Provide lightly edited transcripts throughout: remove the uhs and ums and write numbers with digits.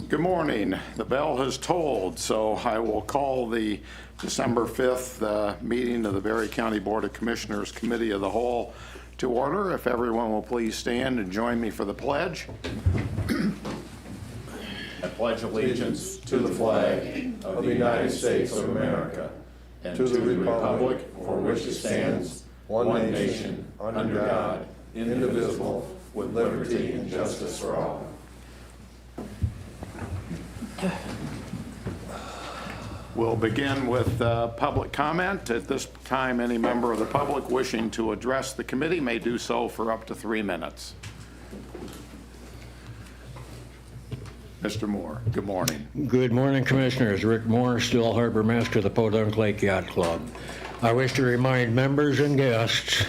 Good morning. The bell has tolled, so I will call the December 5th meeting of the Berry County Board of Commissioners Committee of the Whole to order. If everyone will please stand and join me for the pledge. I pledge allegiance to the flag of the United States of America and to the republic for which it stands, one nation, under God, indivisible, with liberty and justice for all. We'll begin with public comment. At this time, any member of the public wishing to address the committee may do so for up to 3 minutes. Mr. Moore, good morning. Good morning, Commissioners. Rick Moore, Still Harbor Master of the Podunk Lake Yacht Club. I wish to remind members and guests,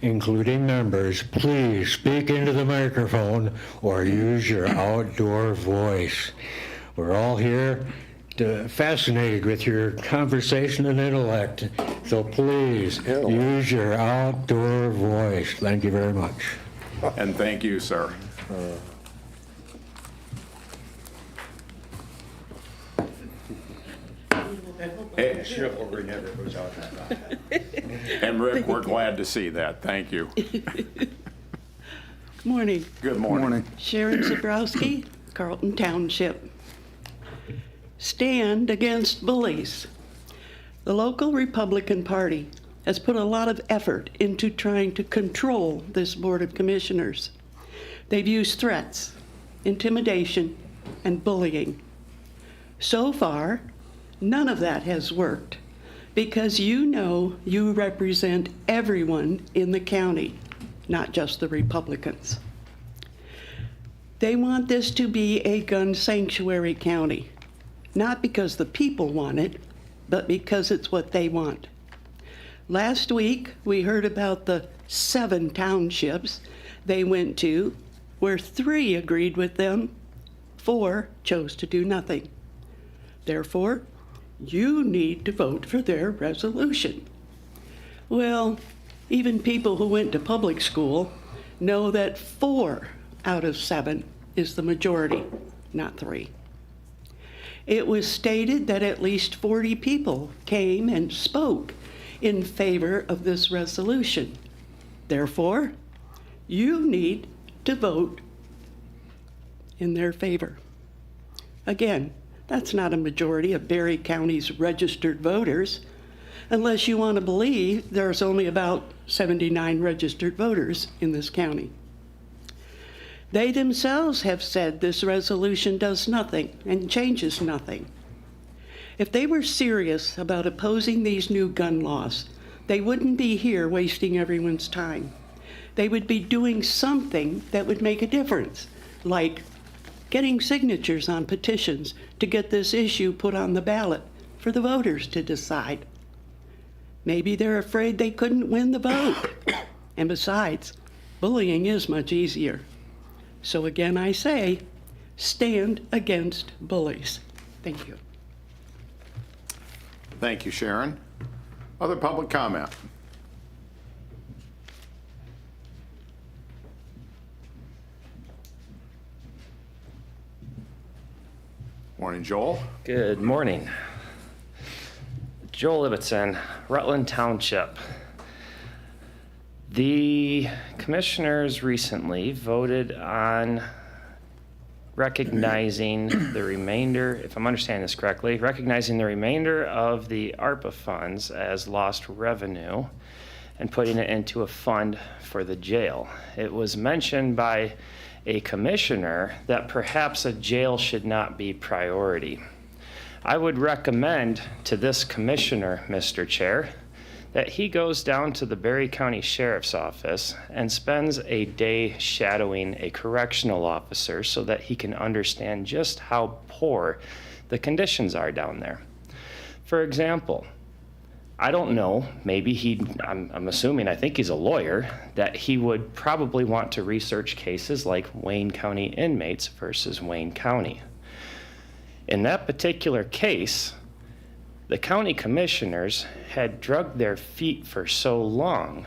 including members, please speak into the microphone or use your outdoor voice. We're all here fascinated with your conversation and intellect, so please use your outdoor voice. Thank you very much. And thank you, sir. Chivalry never goes out that high. And Rick, we're glad to see that. Thank you. Good morning. Good morning. Sharon Zabrowski, Carlton Township. Stand against bullies. The local Republican Party has put a lot of effort into trying to control this Board of Commissioners. They've used threats, intimidation, and bullying. So far, none of that has worked because you know you represent everyone in the county, not just the Republicans. They want this to be a gun sanctuary county, not because the people want it, but because it's what they want. Last week, we heard about the 7 townships they went to, where 3 agreed with them, 4 chose to do nothing. Therefore, you need to vote for their resolution. Well, even people who went to public school know that 4 out of 7 is the majority, not 3. It was stated that at least 40 people came and spoke in favor of this resolution. Therefore, you need to vote in their favor. Again, that's not a majority of Berry County's registered voters, unless you want to believe there's only about 79 registered voters in this county. They themselves have said this resolution does nothing and changes nothing. If they were serious about opposing these new gun laws, they wouldn't be here wasting everyone's time. They would be doing something that would make a difference, like getting signatures on petitions to get this issue put on the ballot for the voters to decide. Maybe they're afraid they couldn't win the vote. And besides, bullying is much easier. So again, I say, stand against bullies. Thank you. Thank you, Sharon. Other public comment? Morning, Joel. Good morning. Joel Ibbotson, Rutland Township. The commissioners recently voted on recognizing the remainder, if I'm understanding this correctly, recognizing the remainder of the ARPA funds as lost revenue and putting it into a fund for the jail. It was mentioned by a commissioner that perhaps a jail should not be priority. I would recommend to this commissioner, Mr. Chair, that he goes down to the Berry County Sheriff's Office and spends a day shadowing a correctional officer so that he can understand just how poor the conditions are down there. For example, I don't know, maybe I'm assuming, I think he's a lawyer, that he would probably want to research cases like Wayne County inmates versus Wayne County. In that particular case, the county commissioners had dragged their feet for so long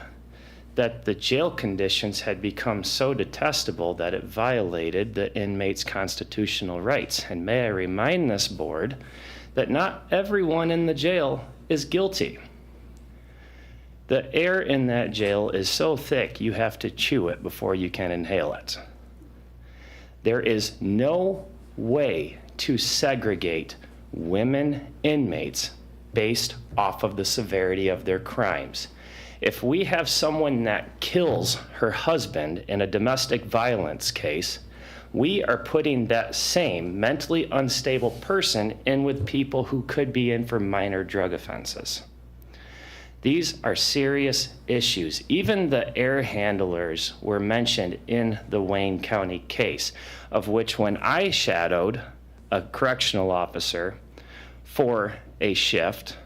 that the jail conditions had become so detestable that it violated the inmates' constitutional rights. And may I remind this board that not everyone in the jail is guilty. The air in that jail is so thick you have to chew it before you can inhale it. There is no way to segregate women inmates based off of the severity of their crimes. If we have someone that kills her husband in a domestic violence case, we are putting that same mentally unstable person in with people who could be in for minor drug offenses. These are serious issues. Even the air handlers were mentioned in the Wayne County case, of which when I shadowed a correctional officer for a shift,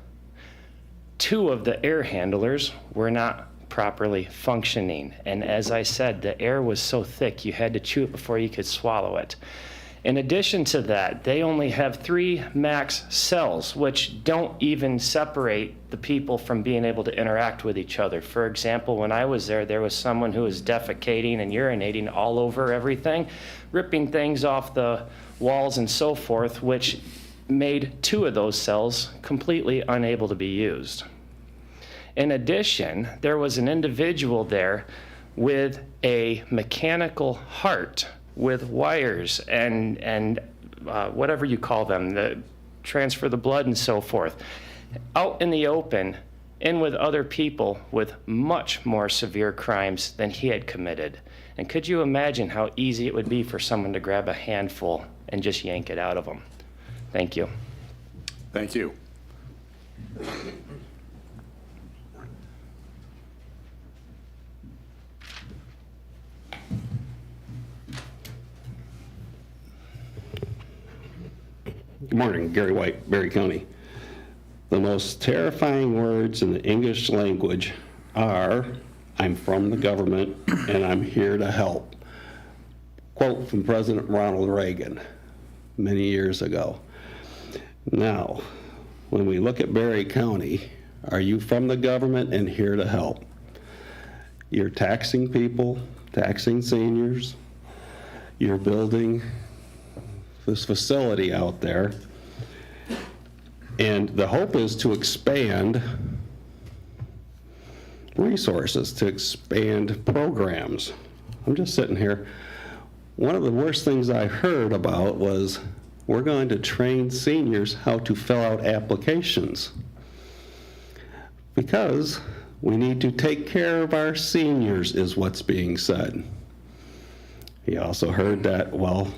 2 of the air handlers were not properly functioning. And as I said, the air was so thick you had to chew it before you could swallow it. In addition to that, they only have 3 max cells, which don't even separate the people from being able to interact with each other. For example, when I was there was someone who was defecating and urinating all over everything, ripping things off the walls and so forth, which made 2 of those cells completely unable to be used. In addition, there was an individual there with a mechanical heart with wires and whatever you call them, the transfer the blood and so forth, out in the open, in with other people with much more severe crimes than he had committed. And could you imagine how easy it would be for someone to grab a handful and just yank it out of them? Thank you. Thank you. Good morning, Gary White, Berry County. The most terrifying words in the English language are, "I'm from the government and I'm here to help." Quote from President Ronald Reagan many years ago. Now, when we look at Berry County, are you from the government and here to help? You're taxing people, taxing seniors. You're building this facility out there. And the hope is to expand resources, to expand programs. I'm just sitting here. One of the worst things I heard about was we're going to train seniors how to fill out applications because we need to take care of our seniors is what's being said. He also heard that, well,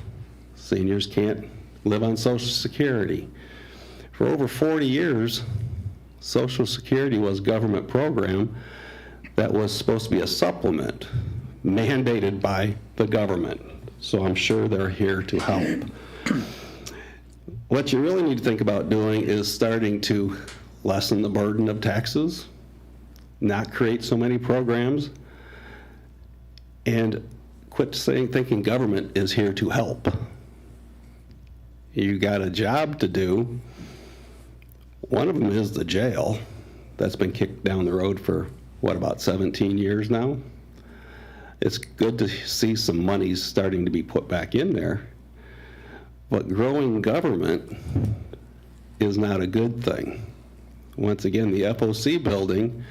seniors can't live on Social Security. For over 40 years, Social Security was a government program that was supposed to be a supplement mandated by the government. So I'm sure they're here to help. What you really need to think about doing is starting to lessen the burden of taxes, not create so many programs, and quit thinking government is here to help. You got a job to do. One of them is the jail. That's been kicked down the road for, what, about 17 years now? It's good to see some money starting to be put back in there. But growing government is not a good thing. Once again, the FOC building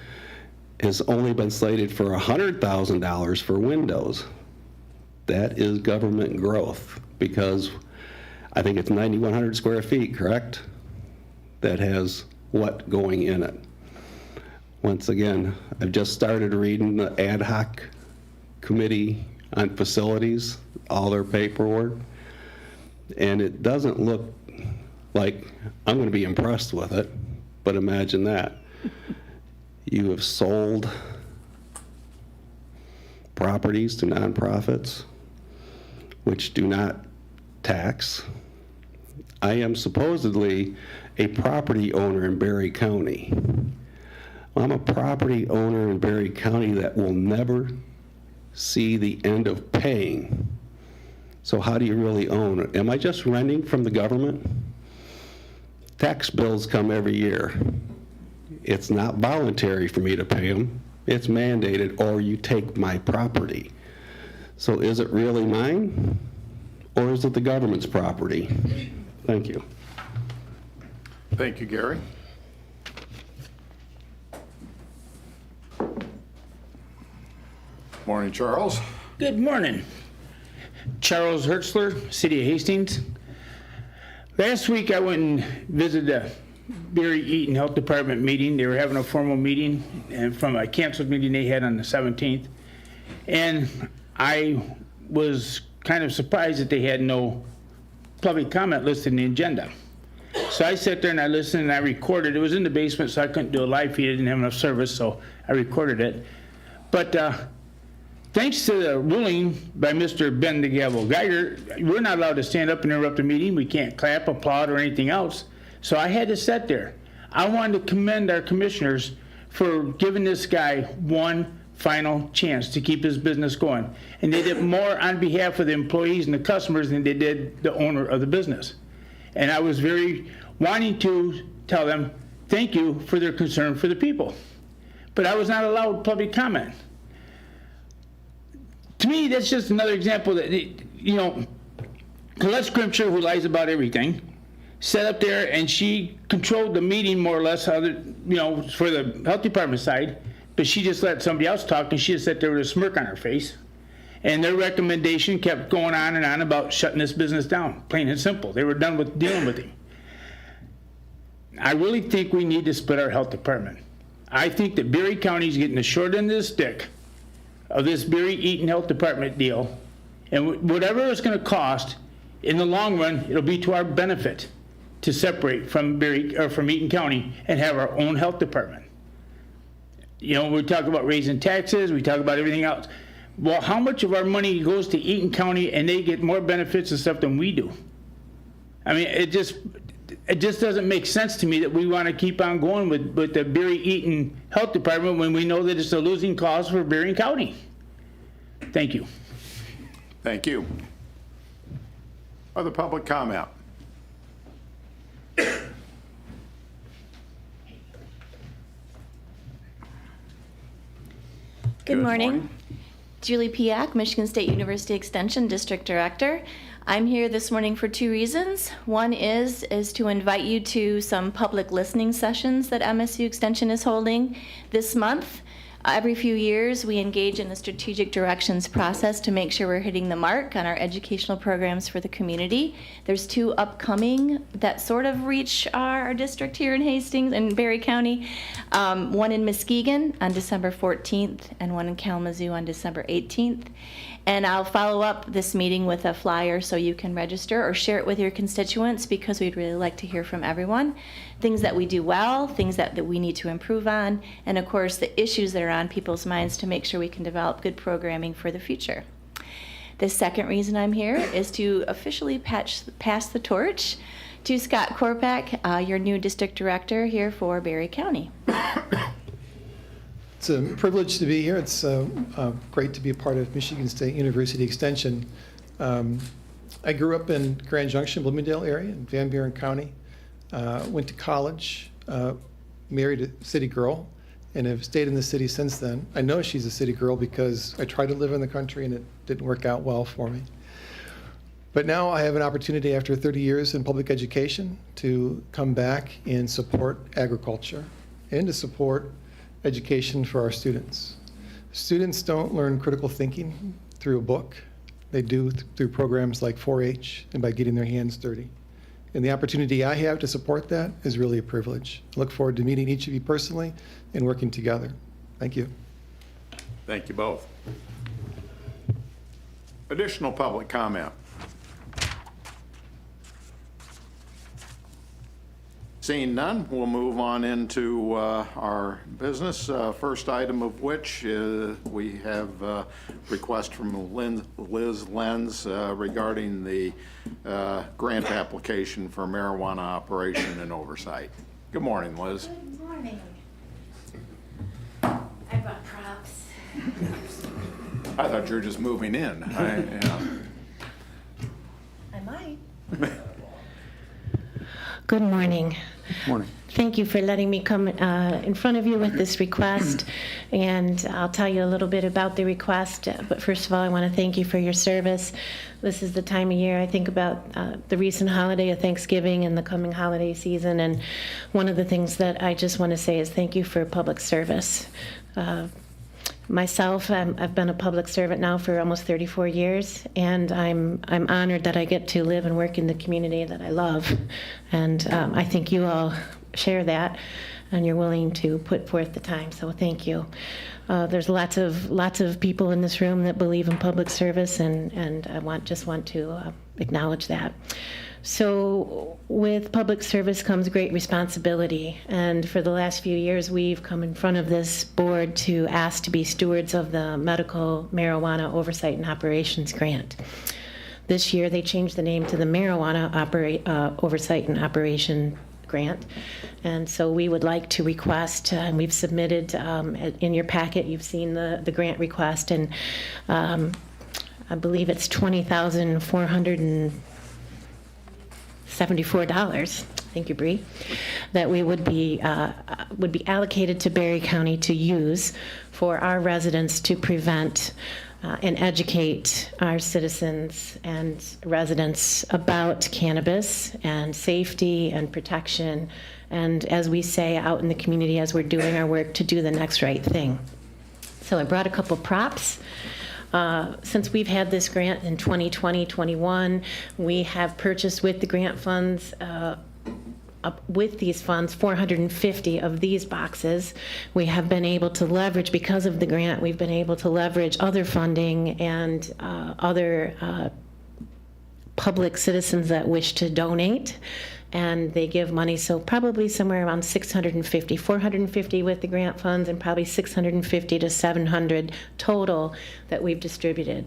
has only been slated for $100,000 for windows. That is government growth because I think it's 9,100 square feet, correct? That has what going in it. Once again, I've just started reading the ad hoc committee on facilities, all their paperwork, and it doesn't look like I'm going to be impressed with it, but imagine that. You have sold properties to nonprofits, which do not tax. I am supposedly a property owner in Berry County. I'm a property owner in Berry County that will never see the end of paying. So how do you really own it? Am I just renting from the government? Tax bills come every year. It's not voluntary for me to pay them. It's mandated, or you take my property. So is it really mine, or is it the government's property? Thank you. Thank you, Gary. Morning, Charles. Good morning. Charles Hertzler, City of Hastings. Last week I went and visited the Berry Eaton Health Department meeting. They were having a formal meeting and from a canceled meeting they had on the 17th. And I was kind of surprised that they had no public comment listed in the agenda. So I sat there and I listened and I recorded. It was in the basement, so I couldn't do a live feed. I didn't have enough service, so I recorded it. But thanks to the ruling by Mr. Ben the Gavel Geiger, we're not allowed to stand up and interrupt a meeting. We can't clap, applaud, or anything else. So I had to sit there. I wanted to commend our commissioners for giving this guy one final chance to keep his business going. And they did more on behalf of the employees and the customers than they did the owner of the business. And I was very wanting to tell them thank you for their concern for the people. But I was not allowed public comment. To me, that's just another example that, you know, Colette Scrimshaw, who lies about everything, sat up there and she controlled the meeting more or less, for the health department side, but she just let somebody else talk and she just sat there with a smirk on her face. And their recommendation kept going on and on about shutting this business down, plain and simple. They were done with dealing with him. I really think we need to split our health department. I think that Berry County is getting the short end of the stick of this Berry Eaton Health Department deal. And whatever it's going to cost, in the long run, it'll be to our benefit to separate from Eaton County and have our own health department. You know, we talk about raising taxes, we talk about everything else. Well, how much of our money goes to Eaton County and they get more benefits and stuff than we do? I mean, it just doesn't make sense to me that we want to keep on going with the Berry Eaton Health Department when we know that it's a losing cause for Berrien County. Thank you. Thank you. Other public comment? Good morning. Julie Piak, Michigan State University Extension District Director. I'm here this morning for two reasons. One is to invite you to some public listening sessions that MSU Extension is holding this month. Every few years, we engage in the strategic directions process to make sure we're hitting the mark on our educational programs for the community. There's two upcoming that sort of reach our district here in Hastings and Berry County. One in Muskegon on December 14th and one in Kalamazoo on December 18th. And I'll follow up this meeting with a flyer so you can register or share it with your constituents because we'd really like to hear from everyone. Things that we do well, things that we need to improve on, and of course the issues that are on people's minds to make sure we can develop good programming for the future. The second reason I'm here is to officially pass the torch to Scott Korpak, your new district director here for Berry County. It's a privilege to be here. It's great to be a part of Michigan State University Extension. I grew up in Grand Junction, Bloomingdale area, in Van Buren County. Went to college, married a city girl, and have stayed in the city since then. I know she's a city girl because I tried to live in the country and it didn't work out well for me. But now I have an opportunity after 30 years in public education to come back and support agriculture and to support education for our students. Students don't learn critical thinking through a book. They do through programs like 4-H and by getting their hands dirty. And the opportunity I have to support that is really a privilege. I look forward to meeting each of you personally and working together. Thank you. Thank you both. Additional public comment? Seeing none, we'll move on into our business. First item of which we have a request from Liz Lenz regarding the grant application for marijuana operation and oversight. Good morning, Liz. Good morning. I brought props. I thought you were just moving in. I might. Good morning. Morning. Thank you for letting me come in front of you with this request, and I'll tell you a little bit about the request. But first of all, I want to thank you for your service. This is the time of year I think about the recent holiday of Thanksgiving and the coming holiday season, and one of the things that I just want to say is thank you for public service. Myself, I've been a public servant now for almost 34 years, and I'm honored that I get to live and work in the community that I love. And I think you all share that, and you're willing to put forth the time, so thank you. There's lots of people in this room that believe in public service, and I just want to acknowledge that. So with public service comes great responsibility, and for the last few years we've come in front of this board to ask to be stewards of the Medical Marijuana Oversight and Operations Grant. This year they changed the name to the Marijuana Oversight and Operation Grant, and so we would like to request, and we've submitted in your packet, you've seen the grant request, and I believe it's $20,474. Thank you, Bree. That we would be allocated to Berry County to use for our residents to prevent and educate our citizens and residents about cannabis and safety and protection, and as we say out in the community as we're doing our work, to do the next right thing. So I brought a couple props. Since we've had this grant in 2020-21, we have purchased with the grant funds, with these funds, 450 of these boxes. We have been able to leverage, because of the grant, we've been able to leverage other funding and other public citizens that wish to donate, and they give money, so probably somewhere around 450 with the grant funds, and probably 650 to 700 total that we've distributed.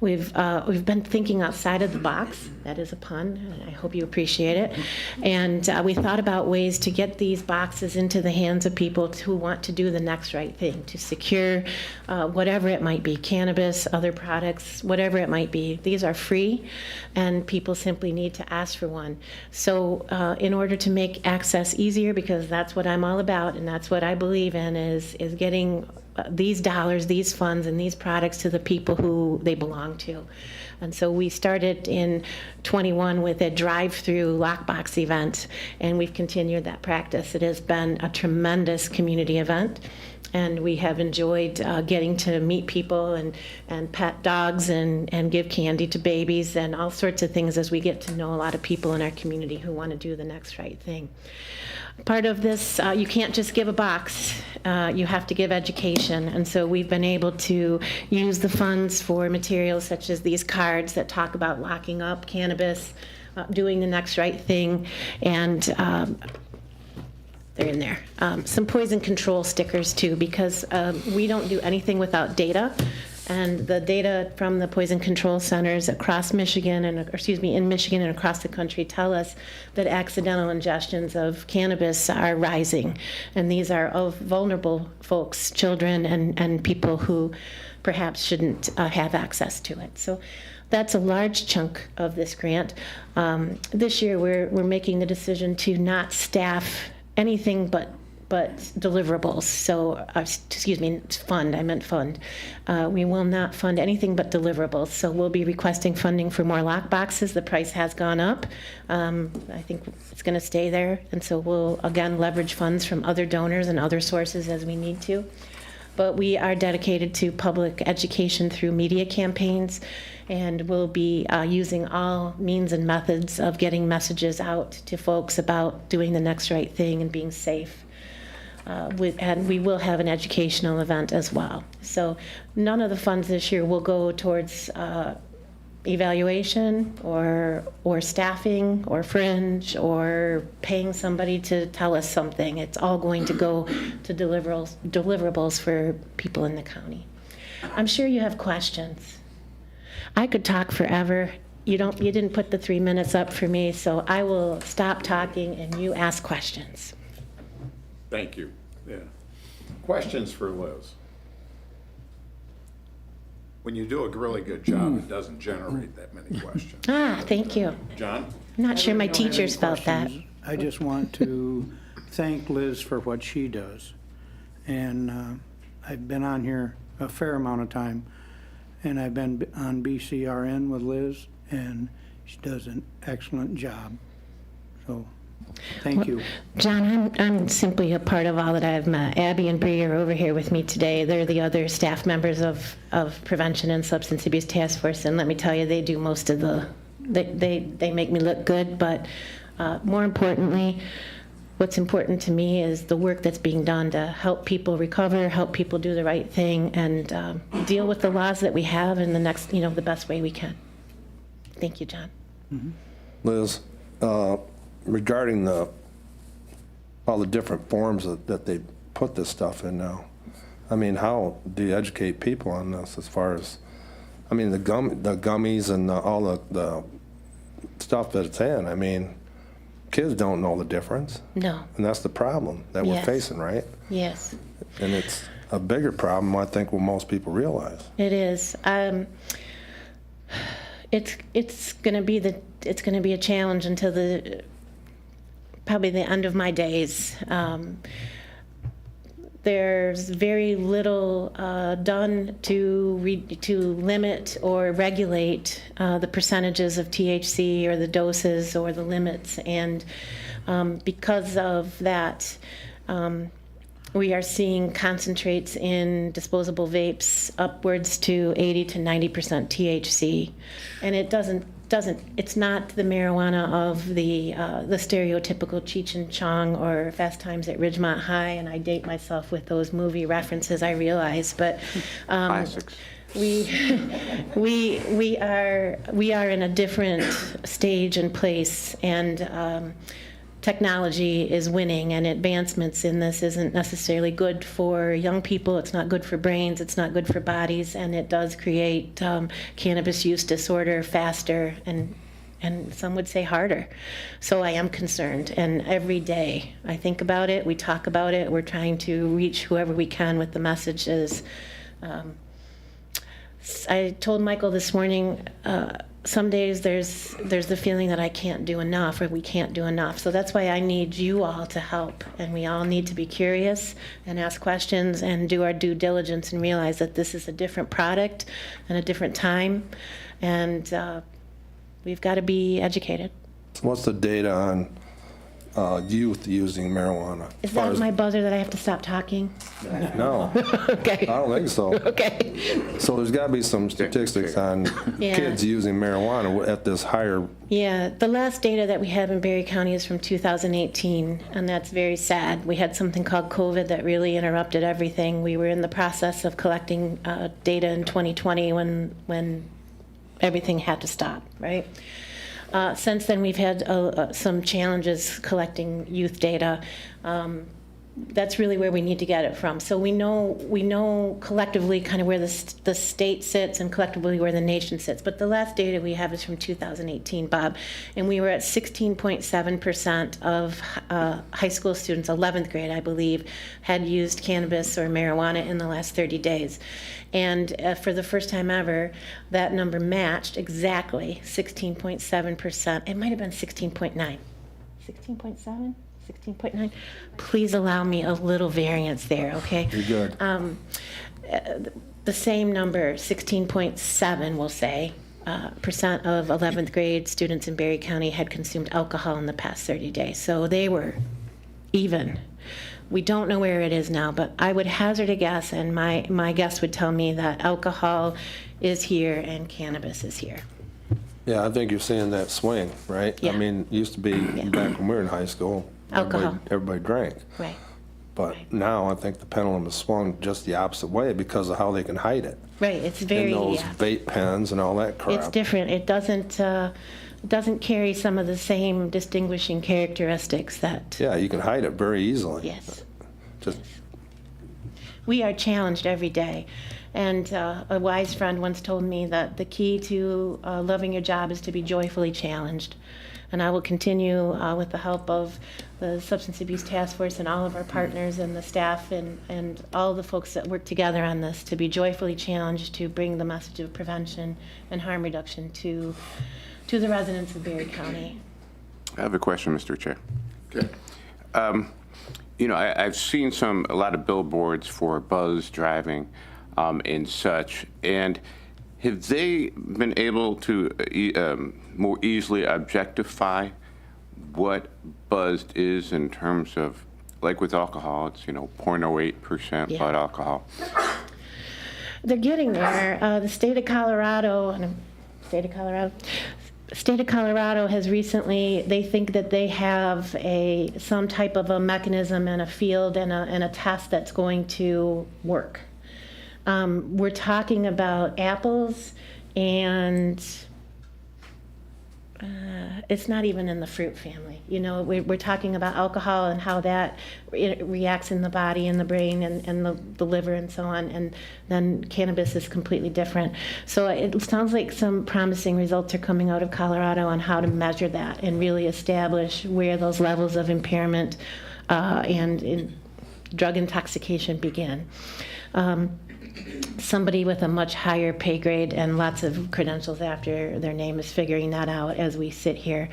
We've been thinking outside of the box. That is a pun, and I hope you appreciate it. And we thought about ways to get these boxes into the hands of people who want to do the next right thing, to secure whatever it might be, cannabis, other products, whatever it might be. These are free, and people simply need to ask for one. So in order to make access easier, because that's what I'm all about, and that's what I believe in, is getting these dollars, these funds, and these products to the people who they belong to. And so we started in 21 with a drive-through lockbox event, and we've continued that practice. It has been a tremendous community event, and we have enjoyed getting to meet people and pet dogs and give candy to babies and all sorts of things as we get to know a lot of people in our community who want to do the next right thing. Part of this, you can't just give a box, you have to give education, and so we've been able to use the funds for materials such as these cards that talk about locking up cannabis, doing the next right thing, and they're in there. Some poison control stickers too, because we don't do anything without data. And the data from the poison control centers across Michigan, in Michigan and across the country, tell us that accidental ingestions of cannabis are rising. And these are of vulnerable folks, children, and people who perhaps shouldn't have access to it. So that's a large chunk of this grant. This year we're making the decision to not staff anything but deliverables. So, fund, I meant fund. We will not fund anything but deliverables. So we'll be requesting funding for more lock boxes. The price has gone up. I think it's going to stay there. And so we'll, again, leverage funds from other donors and other sources as we need to. But we are dedicated to public education through media campaigns, and we'll be using all means and methods of getting messages out to folks about doing the next right thing and being safe. And we will have an educational event as well. So none of the funds this year will go towards evaluation or staffing or fringe or paying somebody to tell us something. It's all going to go to deliverables for people in the county. I'm sure you have questions. I could talk forever. You didn't put the 3 minutes up for me, so I will stop talking and you ask questions. Thank you. Yeah. Questions for Liz? When you do a really good job, it doesn't generate that many questions. Thank you. John? I'm not sure my teachers felt that. I just want to thank Liz for what she does. And I've been on here a fair amount of time, and I've been on BCRN with Liz, and she does an excellent job. So, thank you. John, I'm simply a part of all that I've met. Abby and Bree are over here with me today. They're the other staff members of Prevention and Substance Abuse Task Force, and let me tell you, they do most of the, they make me look good, but more importantly, what's important to me is the work that's being done to help people recover, help people do the right thing, and deal with the laws that we have in the next, the best way we can. Thank you, John. Liz, regarding all the different forms that they put this stuff in now, I mean, how do you educate people on this as far as, I mean, the gummies and all the stuff that it's in, I mean, kids don't know the difference. No. And that's the problem that we're Yes. facing, right? Yes, And it's a bigger problem, I think, what most people realize. it is. It's going to be a challenge until probably the end of my days. There's very little done to limit or regulate the percentages of THC or the doses or the limits, and because of that, we are seeing concentrates in disposable vapes upwards to 80 to 90% THC, and it's not the marijuana of the stereotypical Cheech and Chong or Fast Times at Ridgemont High, and I date myself with those movie references, I realize, but Classics. we are in a different stage and place, and technology is winning, and advancements in this isn't necessarily good for young people. It's not good for brains. It's not good for bodies, and it does create cannabis use disorder faster and some would say harder. So I am concerned, and every day I think about it. We talk about it. We're trying to reach whoever we can with the messages. I told Michael this morning, some days there's the feeling that I can't do enough, or we can't do enough. So that's why I need you all to help, and we all need to be curious and ask questions and do our due diligence and realize that this is a different product and a different time, and we've got to be educated. What's the data on youth using marijuana? Is that my buzzer that I have to stop talking? No, Okay. I don't think so. Okay. So there's got to be some statistics on Yeah. kids using marijuana at this higher. Yeah, the last data that we have in Berry County is from 2018, and that's very sad. We had something called COVID that really interrupted everything. We were in the process of collecting data in 2020 when everything had to stop, right? Since then, we've had some challenges collecting youth data. That's really where we need to get it from. So we know collectively kind of where the state sits and collectively where the nation sits. But the last data we have is from 2018, Bob, and we were at 16.7% of high school students, 11th grade, I believe, had used cannabis or marijuana in the last 30 days. And for the first time ever, that number matched exactly 16.7%. It might have been 16.9. 16.7? 16.9. Please allow me a little variance there, okay? You're good. The same number, 16.7, we'll say, percent of 11th grade students in Berry County had consumed alcohol in the past 30 days. So they were even. We don't know where it is now, but I would hazard a guess, and my guess would tell me that alcohol is here and cannabis is here. Yeah, I think you're seeing that swing, right? Yeah. I mean, it used to be back when we were in high school, Alcohol. everybody drank. Right. But now I think the pendulum has swung just the opposite way because of how they can hide it. Right, it's In very, those vape pens and all that crap. it's different. It doesn't carry some of the same distinguishing characteristics that, Yeah, you can hide it very easily. yes. Just, We are challenged every day. And a wise friend once told me that the key to loving your job is to be joyfully challenged. And I will continue with the help of the Substance Abuse Task Force and all of our partners and the staff and all the folks that work together on this to be joyfully challenged to bring the message of prevention and harm reduction to the residents of Berry County. I have a question, Mr. Chair. Okay. I've seen a lot of billboards for buzz driving and such, and have they been able to more easily objectify what buzzed is in terms of, like with alcohol, it's 0.08% Yeah. blood alcohol. They're getting there. The state of Colorado has recently, they think that they have some type of a mechanism and a field and a test that's going to work. We're talking about apples, and it's not even in the fruit family. We're talking about alcohol and how that reacts in the body and the brain and the liver and so on, and then cannabis is completely different. So it sounds like some promising results are coming out of Colorado on how to measure that and really establish where those levels of impairment and in drug intoxication begin. Somebody with a much higher pay grade and lots of credentials after their name is figuring that out as we sit here.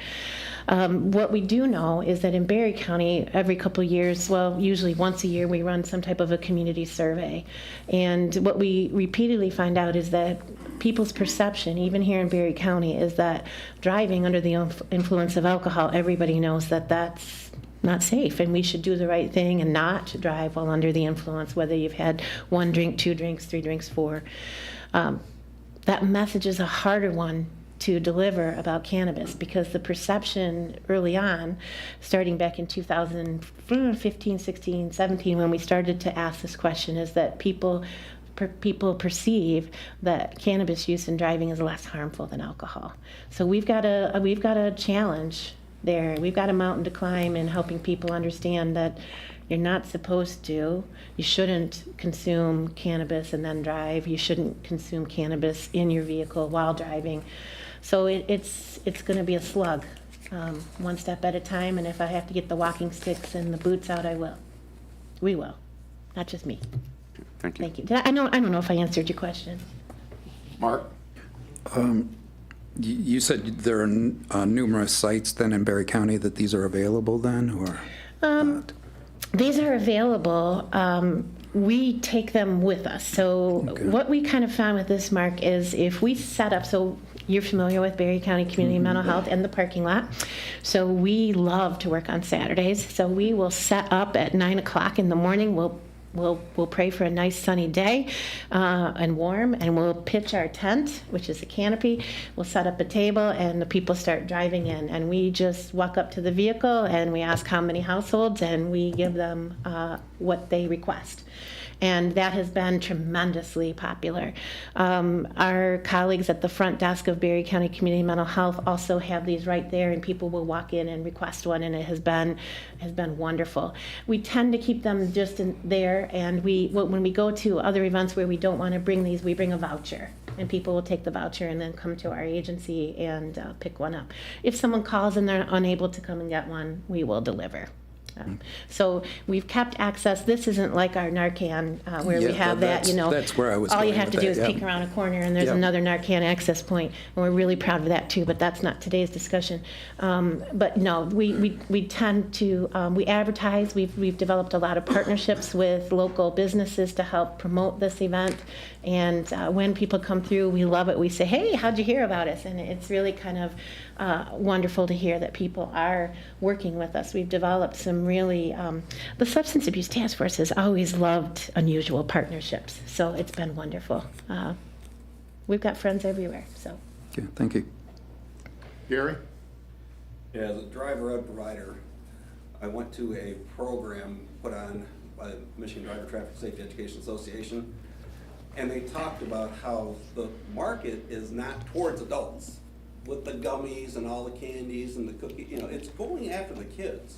What we do know is that in Barry County, every couple of years, well, usually once a year, we run some type of a community survey. And what we repeatedly find out is that people's perception, even here in Barry County, is that driving under the influence of alcohol, everybody knows that that's not safe, and we should do the right thing and not drive while under the influence, whether you've had 1 drink, 2 drinks, 3 drinks, 4. That message is a harder one to deliver about cannabis, because the perception early on, starting back in 2015, 16, 17, when we started to ask this question, is that people perceive that cannabis use in driving is less harmful than alcohol. So we've got a challenge there. We've got a mountain to climb in helping people understand that you're not supposed to. You shouldn't consume cannabis and then drive. You shouldn't consume cannabis in your vehicle while driving. So it's going to be a slug, one step at a time. And if I have to get the walking sticks and the boots out, I will. We will. Not just me. Thank you. Thank you. I don't know if I answered your question. Mark? You said there are numerous sites then in Barry County that these are available then, or? These are available. We take them with us. So what we kind of found with this, Mark, is if we set up, so you're familiar with Barry County Community Mental Health and the parking lot. So we love to work on Saturdays. So we will set up at 9 o'clock in the morning. We'll pray for a nice sunny day and warm, and we'll pitch our tent, which is a canopy. We'll set up a table, and the people start driving in, and we just walk up to the vehicle, and we ask how many households, and we give them what they request. And that has been tremendously popular. Our colleagues at the front desk of Barry County Community Mental Health also have these right there, and people will walk in and request one, and it has been wonderful. We tend to keep them just in there, and when we go to other events where we don't want to bring these, we bring a voucher, and people will take the voucher and then come to our agency and pick one up. If someone calls and they're unable to come and get one, we will deliver. So we've kept access. This isn't like our Narcan where we have that, that's where I was all you going have to with do is that, peek around a corner and there's Yep. another Narcan access point, and we're really proud of that too, but that's not today's discussion. But no, we tend to, we advertise. We've developed a lot of partnerships with local businesses to help promote this event, and when people come through, we love it. We say, hey, how'd you hear about us? And it's really kind of wonderful to hear that people are working with us. We've developed some really, the Substance Abuse Task Force has always loved unusual partnerships, so it's been wonderful. We've got friends everywhere, so. Okay, thank you. Gary? Yeah, as a driver ed provider, I went to a program put on by the Michigan Driver Traffic Safety Education Association, and they talked about how the market is not towards adults with the gummies and all the candies and the cookies. It's going after the kids.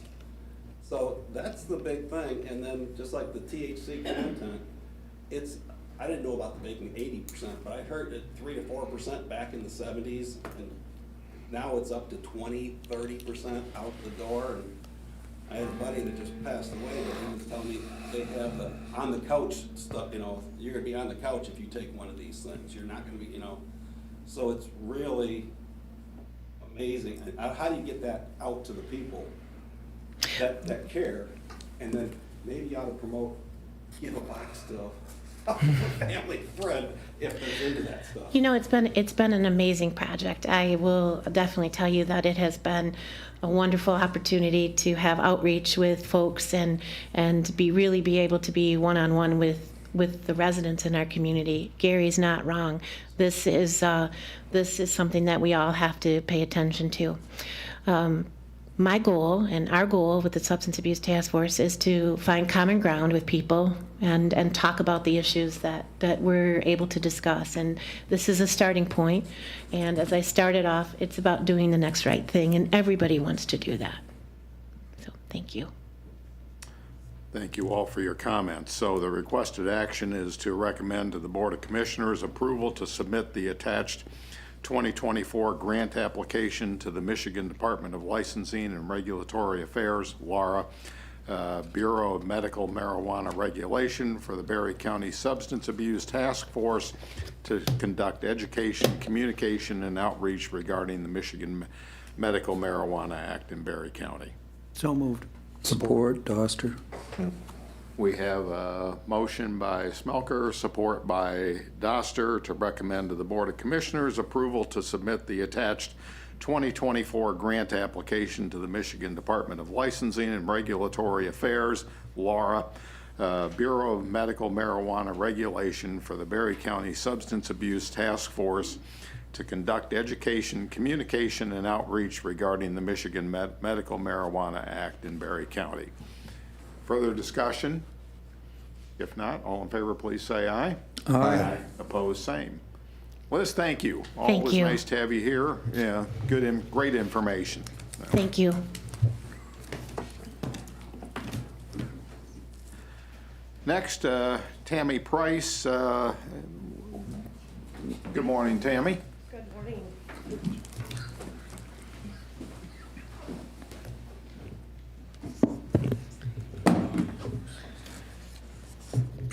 So that's the big thing. And then just like the THC content, I didn't know about the vaping 80%, but I heard it 3 to 4% back in the 70s, and now it's up to 20, 30% out the door. And I had a buddy that just passed away, but he was telling me they have the on the couch stuff. You're gonna be on the couch if you take one of these things. You're not gonna be, So it's really amazing. How do you get that out to the people? that care, and then maybe you ought to promote, give a box to a family friend if they're into that stuff. You know, it's been an amazing project. I will definitely tell you that it has been a wonderful opportunity to have outreach with folks and really be able to be one-on-one with the residents in our community. Gary's not wrong. This is something that we all have to pay attention to. My goal and our goal with the Substance Abuse Task Force is to find common ground with people and talk about the issues that we're able to discuss. And this is a starting point. And as I started off, it's about doing the next right thing, and everybody wants to do that. So thank you. Thank you all for your comments. So the requested action is to recommend to the Board of Commissioners approval to submit the attached 2024 grant application to the Michigan Department of Licensing and Regulatory Affairs, LARA, Bureau of Medical Marijuana Regulation for the Berry County Substance Abuse Task Force to conduct education, communication, and outreach regarding the Michigan Medical Marijuana Act in Berry County. So moved. Support, Doster. We have a motion by Smelker, support by Doster to recommend to the Board of Commissioners approval to submit the attached 2024 grant application to the Michigan Department of Licensing and Regulatory Affairs, LARA, Bureau of Medical Marijuana Regulation for the Berry County Substance Abuse Task Force to conduct education, communication, and outreach regarding the Michigan Medical Marijuana Act in Berry County. Further discussion? If not, all in favor, please say aye. Aye. Opposed, same. Liz, thank you. Thank Always you. nice to have you here. Yeah, great information. Thank you. Next, Tammy Price. Good morning, Tammy. Good morning.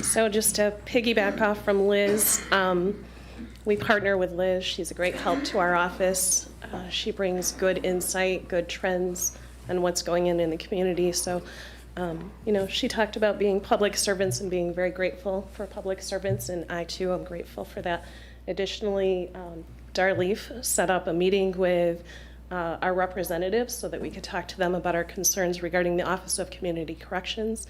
So just to piggyback off from Liz, we partner with Liz. She's a great help to our office. She brings good insight, good trends, and what's going in the community. So, she talked about being public servants and being very grateful for public servants, and I too am grateful for that. Additionally, Darleaf set up a meeting with our representatives so that we could talk to them about our concerns regarding the Office of Community Corrections.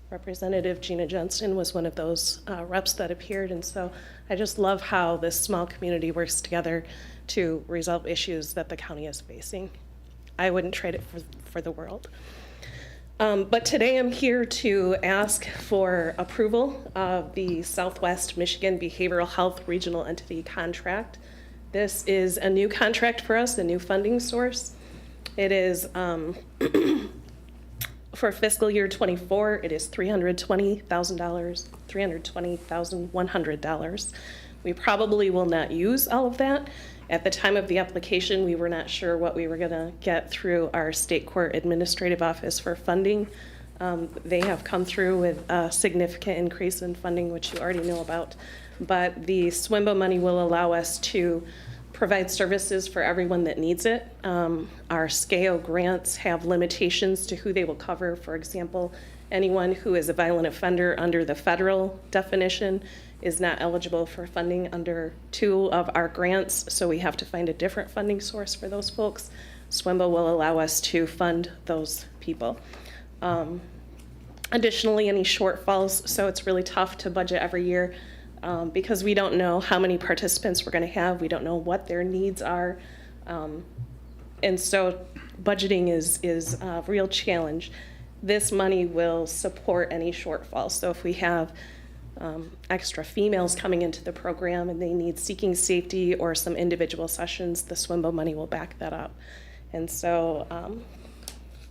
Representative Gina Jensen was one of those reps that appeared, and so I just love how this small community works together to resolve issues that the county is facing. I wouldn't trade it for the world. But today I'm here to ask for approval of the Southwest Michigan Behavioral Health Regional Entity Contract. This is a new contract for us, a new funding source. It is for fiscal year 24, it is $320,000, $320,100. We probably will not use all of that. At the time of the application, we were not sure what we were going to get through our state court administrative office for funding. They have come through with a significant increase in funding, which you already know about. But the SWIMBA money will allow us to provide services for everyone that needs it. Our SCAO grants have limitations to who they will cover. For example, anyone who is a violent offender under the federal definition is not eligible for funding under 2 of our grants, so we have to find a different funding source for those folks. SWIMBA will allow us to fund those people. Additionally, any shortfalls, so it's really tough to budget every year because we don't know how many participants we're going to have. We don't know what their needs are. And so budgeting is a real challenge. This money will support any shortfalls. So if we have extra females coming into the program and they need seeking safety or some individual sessions, the SWIMBA money will back that up. And so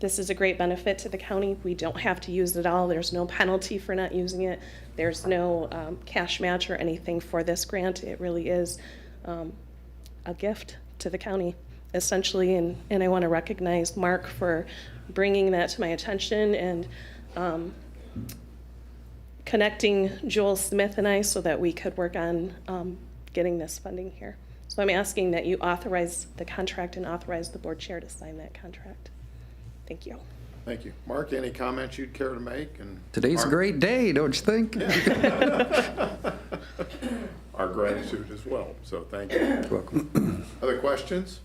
this is a great benefit to the county. We don't have to use it all. There's no penalty for not using it. There's no cash match or anything for this grant. It really is a gift to the county, essentially. And I want to recognize Mark for bringing that to my attention and connecting Joel Smith and I so that we could work on getting this funding here. So I'm asking that you authorize the contract and authorize the board chair to sign that contract. Thank you. Thank you. Mark, any comments you'd care to make? And Today's a great day, don't you think? our gratitude as well, so thank you. You're welcome. Other questions?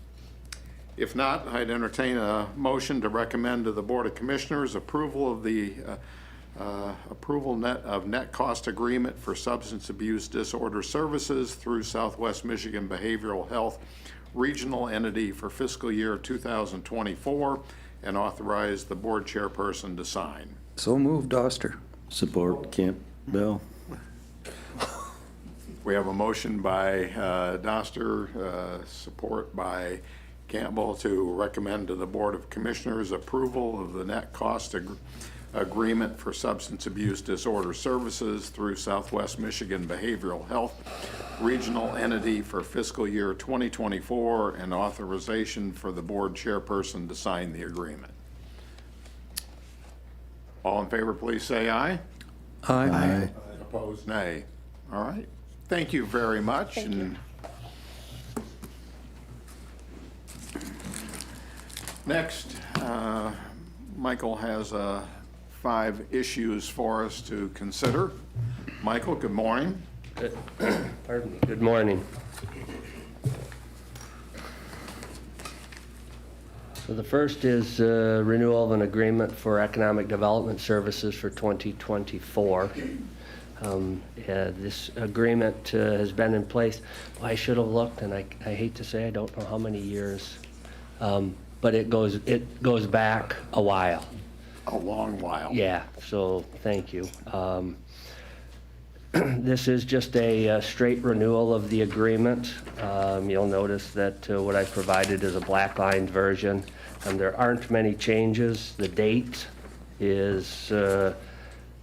If not, I'd entertain a motion to recommend to the Board of Commissioners approval of the net cost agreement for substance abuse disorder services through Southwest Michigan Behavioral Health Regional Entity for fiscal year 2024 and authorize the board chairperson to sign. So moved, Oster. Support Campbell. We have a motion by Doster, support by Campbell to recommend to the Board of Commissioners approval of the net cost agreement for substance abuse disorder services through Southwest Michigan Behavioral Health Regional Entity for fiscal year 2024 and authorization for the board chairperson to sign the agreement. All in favor, please say aye. Aye. Opposed, nay. All right. Thank you very much. Thank you. Next, Michael has 5 issues for us to consider. Michael, good morning. Pardon me. Good morning. So the first is renewal of an agreement for economic development services for 2024. This agreement has been in place. I should have looked, and I hate to say I don't know how many years, but it goes back a while. A long while. Yeah, so thank you. This is just a straight renewal of the agreement. You'll notice that what I provided is a black-lined version. There aren't many changes. The date is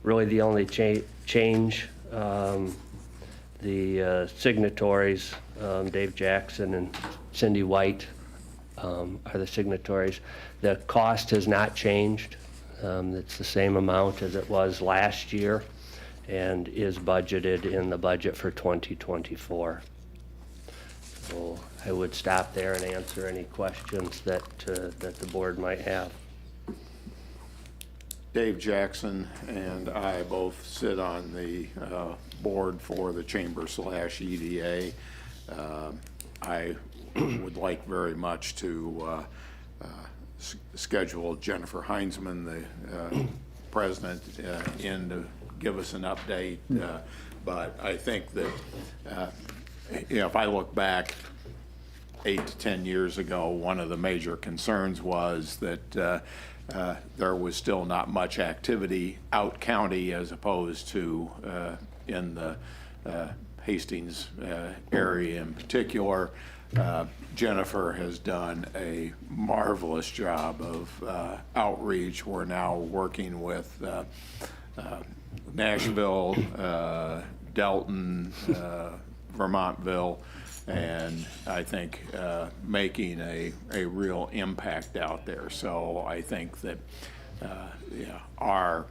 really the only change. The signatories, Dave Jackson and Cindy White, are the signatories. The cost has not changed. It's the same amount as it was last year and is budgeted in the budget for 2024. So I would stop there and answer any questions that the board might have. Dave Jackson and I both sit on the board for the Chamber/EDA. I would like very much to schedule Jennifer Heinzman, the president, in to give us an update. But I think that, if I look back 8 to 10 years ago, one of the major concerns was that there was still not much activity out county as opposed to in the Hastings area in particular. Jennifer has done a marvelous job of outreach. We're now working with Nashville, Delton, Vermontville, and I think making a real impact out there. So I think that our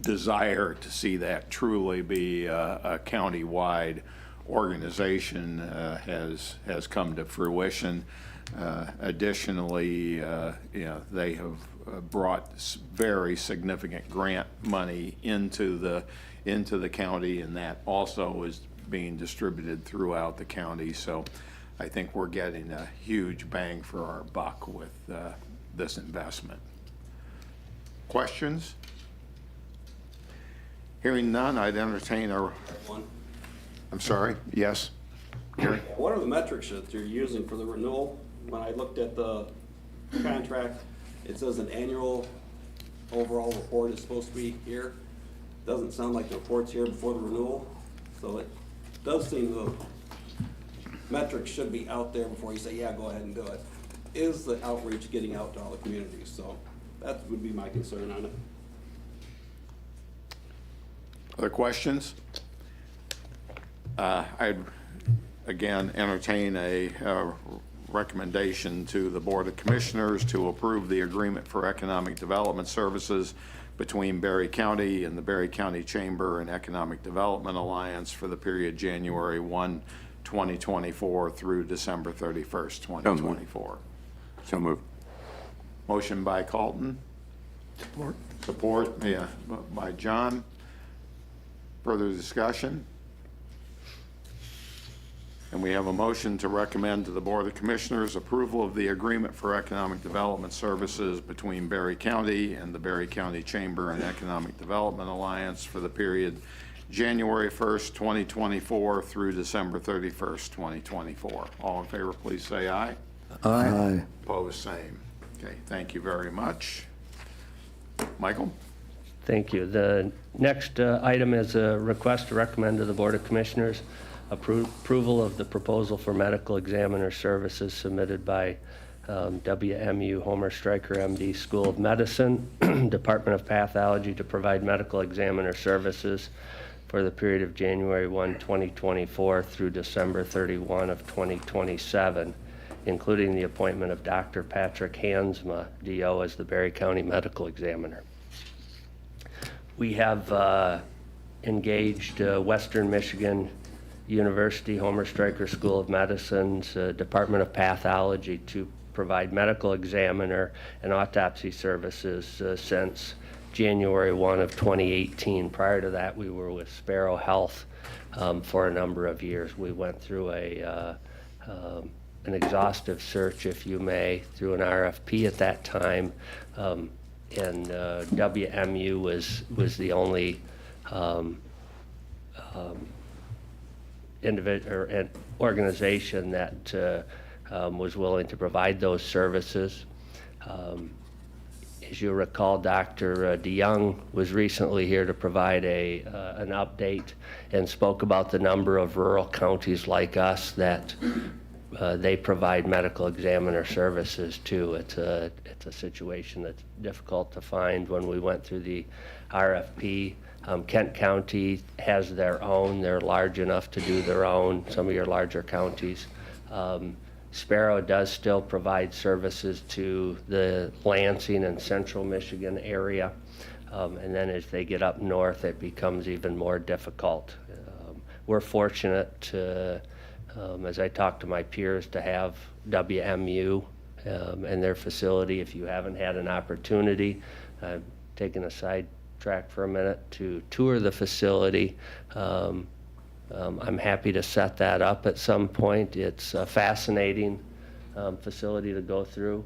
desire to see that truly be a county-wide organization has come to fruition. Additionally, they have brought very significant grant money into the county, and that also is being distributed throughout the county. So I think we're getting a huge bang for our buck with this investment. Questions? Hearing none, I'd entertain a... I'm sorry, yes? Gary? What are the metrics that you're using for the renewal? When I looked at the contract, it says an annual overall report is supposed to be here. Doesn't sound like the report's here before the renewal, so it does seem the metrics should be out there before you say, yeah, go ahead and do it. Is the outreach getting out to all the communities? So that would be my concern on it. Other questions? I'd again entertain a recommendation to the Board of Commissioners to approve the agreement for economic development services between Berry County and the Berry County Chamber and Economic Development Alliance for the period January 1, 2024 through December 31st, 2024. So moved. Motion by Colton. Support, yeah, by John. Further discussion? And we have a motion to recommend to the Board of Commissioners approval of the agreement for economic development services between Berry County and the Berry County Chamber and Economic Development Alliance for the period January 1st, 2024 through December 31st, 2024. All in favor, please say aye. Aye. Opposed, same. Okay, thank you very much. Michael? Thank you. The next item is a request to recommend to the Board of Commissioners approval of the proposal for medical examiner services submitted by WMU Homer Stryker, MD, School of Medicine, Department of Pathology, to provide medical examiner services for the period of January 1, 2024 through December 31 of 2027, including the appointment of Dr. Patrick Hansma, DO, as the Berry County Medical Examiner. We have engaged Western Michigan University Homer Stryker School of Medicine's Department of Pathology to provide medical examiner and autopsy services since January 1 of 2018. Prior to that, we were with Sparrow Health for a number of years. We went through an exhaustive search, if you may, through an RFP at that time, and WMU was the only organization that was willing to provide those services. As you recall, Dr. DeYoung was recently here to provide an update and spoke about the number of rural counties like us that they provide medical examiner services to. It's a situation that's difficult to find. When we went through the RFP, Kent County has their own. They're large enough to do their own, some of your larger counties. Sparrow does still provide services to the Lansing and Central Michigan area. And then as they get up north, it becomes even more difficult. We're fortunate to, as I talk to my peers, to have WMU and their facility. If you haven't had an opportunity, I've taken a side track for a minute to tour the facility. I'm happy to set that up at some point. It's a fascinating facility to go through,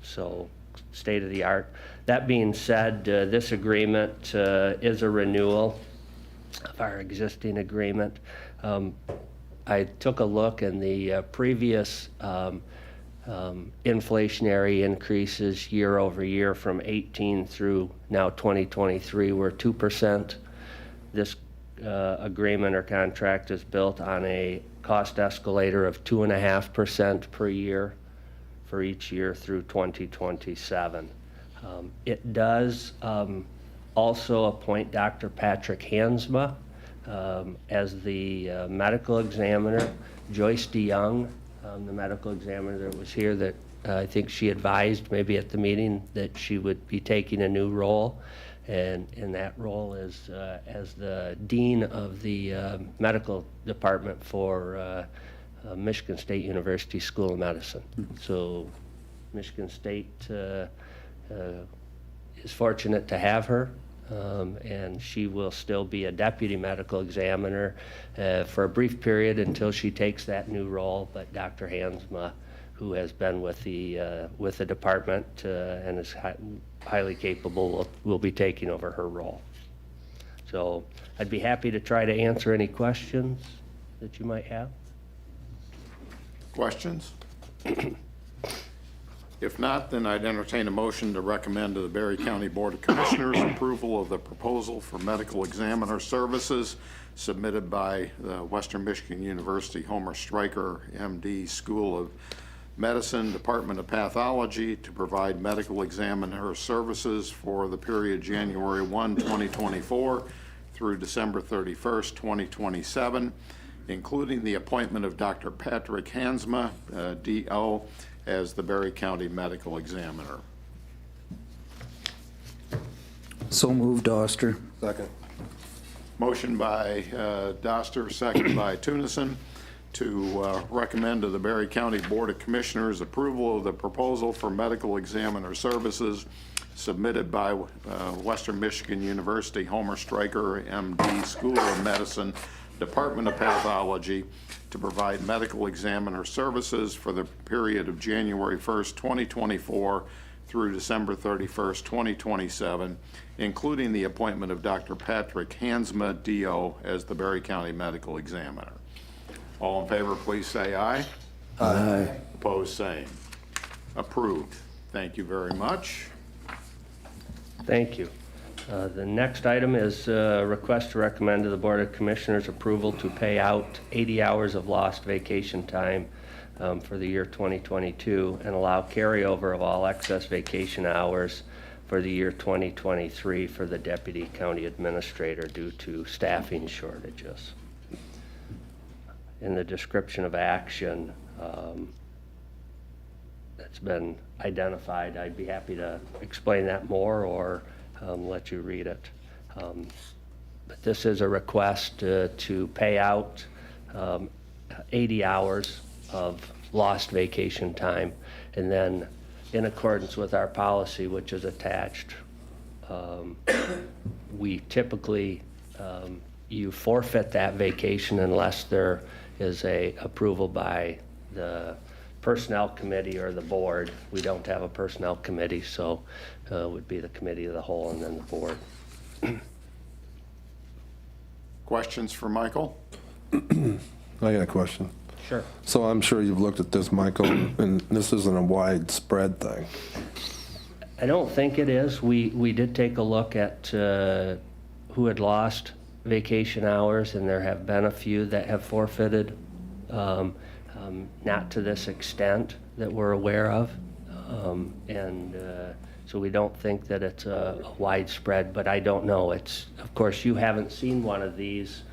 so state of the art. That being said, this agreement is a renewal of our existing agreement. I took a look, and the previous inflationary increases year over year from 18 through now 2023 were 2%. This agreement or contract is built on a cost escalator of 2.5% per year for each year through 2027. It does also appoint Dr. Patrick Hansma as the medical examiner. Joyce DeYoung, the medical examiner that was here, that I think she advised maybe at the meeting that she would be taking a new role, and in that role is as the dean of the medical department for Michigan State University School of Medicine. So Michigan State is fortunate to have her. And she will still be a deputy medical examiner for a brief period until she takes that new role. But Dr. Hansma, who has been with the department and is highly capable, will be taking over her role. So I'd be happy to try to answer any questions that you might have. Questions? If not, then I'd entertain a motion to recommend to the Berry County Board of Commissioners approval of the proposal for medical examiner services submitted by the Western Michigan University Homer Stryker, MD, School of Medicine, Department of Pathology, to provide medical examiner services for the period January 1, 2024 through December 31st, 2027, including the appointment of Dr. Patrick Hansma, DO, as the Berry County Medical Examiner. So moved, Oster. Second. Motion by Doster, second by Tunison, to recommend to the Berry County Board of Commissioners approval of the proposal for medical examiner services submitted by Western Michigan University Homer Stryker, MD, School of Medicine, Department of Pathology, to provide medical examiner services for the period of January 1st, 2024 through December 31st, 2027, including the appointment of Dr. Patrick Hansma, DO, as the Berry County Medical Examiner. All in favor, please say aye. Aye. Opposed, same. Approved. Thank you very much. Thank you. The next item is a request to recommend to the Board of Commissioners approval to pay out 80 hours of lost vacation time for the year 2022 and allow carryover of all excess vacation hours for the year 2023 for the Deputy County Administrator due to staffing shortages. In the description of action that's been identified, I'd be happy to explain that more or let you read it. But this is a request to pay out 80 hours of lost vacation time, and then in accordance with our policy, which is attached, we typically, you forfeit that vacation unless there is a approval by the Personnel Committee or the board. We don't have a Personnel Committee, so it would be the Committee of the Whole and then the board. Questions for Michael? I got a question. Sure. So I'm sure you've looked at this, Michael, and this isn't a widespread thing. I don't think it is. We did take a look at who had lost vacation hours, and there have been a few that have forfeited, not to this extent that we're aware of. So we don't think that it's a widespread, but I don't know. It's, of course, you haven't seen one of these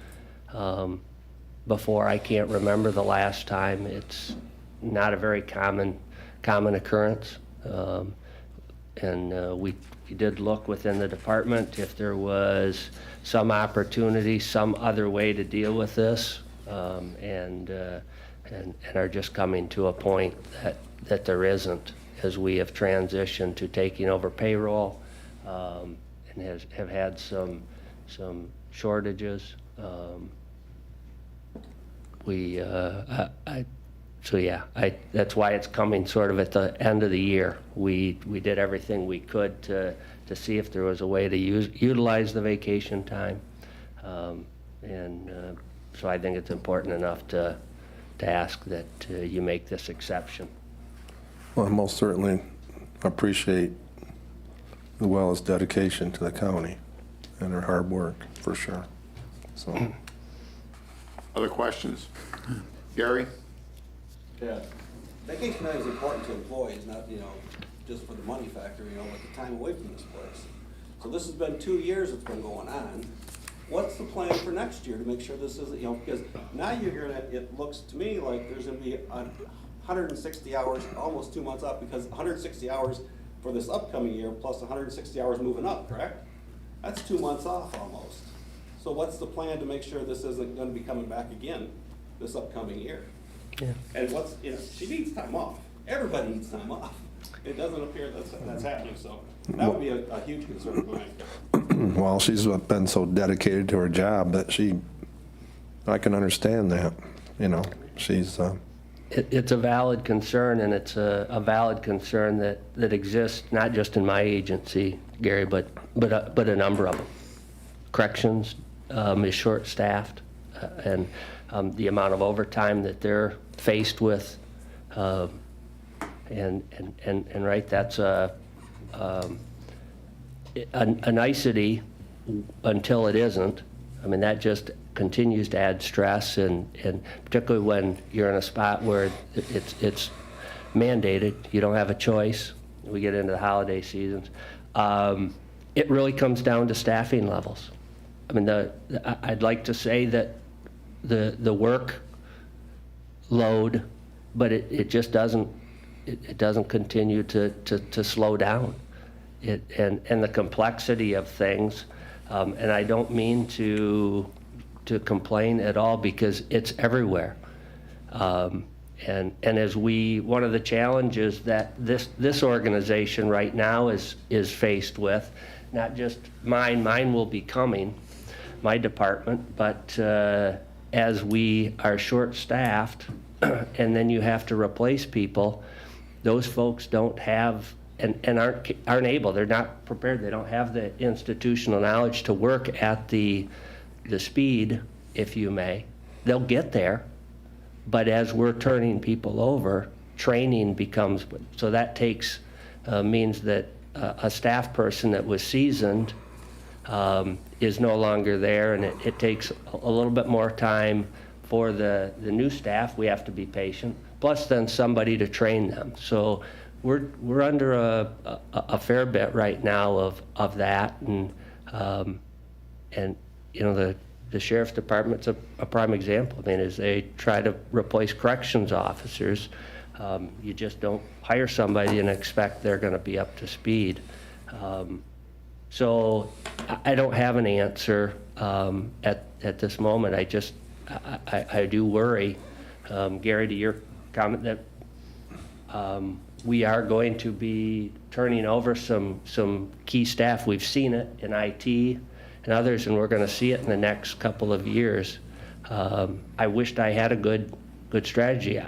before. I can't remember the last time. It's not a very common occurrence. We did look within the department if there was some opportunity, some other way to deal with this, and are just coming to a point that there isn't, as we have transitioned to taking over payroll, and have had some shortages. That's why it's coming sort of at the end of the year. We did everything we could to see if there was a way to utilize the vacation time. So I think it's important enough to ask that you make this exception. Well, I most certainly appreciate the Wells' dedication to the county and her hard work, for sure. So, Other questions? Gary? Yeah. Vacation time is important to employees, not, just for the money factor, but the time away from this place. So this has been 2 years it's been going on. What's the plan for next year to make sure this isn't, because now it looks to me like there's gonna be 160 hours, almost 2 months up, because 160 hours for this upcoming year plus 160 hours moving up, correct? That's 2 months off almost. So what's the plan to make sure this isn't gonna be coming back again this upcoming year? Yeah. And she needs time off. Everybody needs time off. It doesn't appear that's happening, so that would be a huge concern of mine. well, she's been so dedicated to her job that I can understand that, she's, It's a valid concern, and it's a valid concern that exists not just in my agency, Gary, but a number of them. Corrections is short-staffed, and the amount of overtime that they're faced with, and right, that's a nicety until it isn't. I mean, that just continues to add stress, and particularly when you're in a spot where it's mandated, you don't have a choice. We get into the holiday seasons. It really comes down to staffing levels. I mean, I'd like to say that the work load, but it just doesn't. It doesn't continue to slow down. And the complexity of things, and I don't mean to complain at all, because it's everywhere. And as one of the challenges that this organization right now is faced with, not just mine will be coming, my department, but as we are short-staffed and then you have to replace people, those folks don't have and aren't able, they're not prepared, they don't have the institutional knowledge to work at the speed, if you may. They'll get there, but as we're turning people over, training becomes, so that means that a staff person that was seasoned is no longer there, and it takes a little bit more time for the new staff. We have to be patient, plus then somebody to train them. So we're under a fair bit right now of that, and you know, the sheriff's department's a prime example. I mean, as they try to replace corrections officers, you just don't hire somebody and expect they're going to be up to speed. So I don't have an answer at this moment. I do worry, Gary, to your comment that we are going to be turning over some key staff. We've seen it in IT and others, and we're going to see it in the next couple of years. I wished I had a good strategy.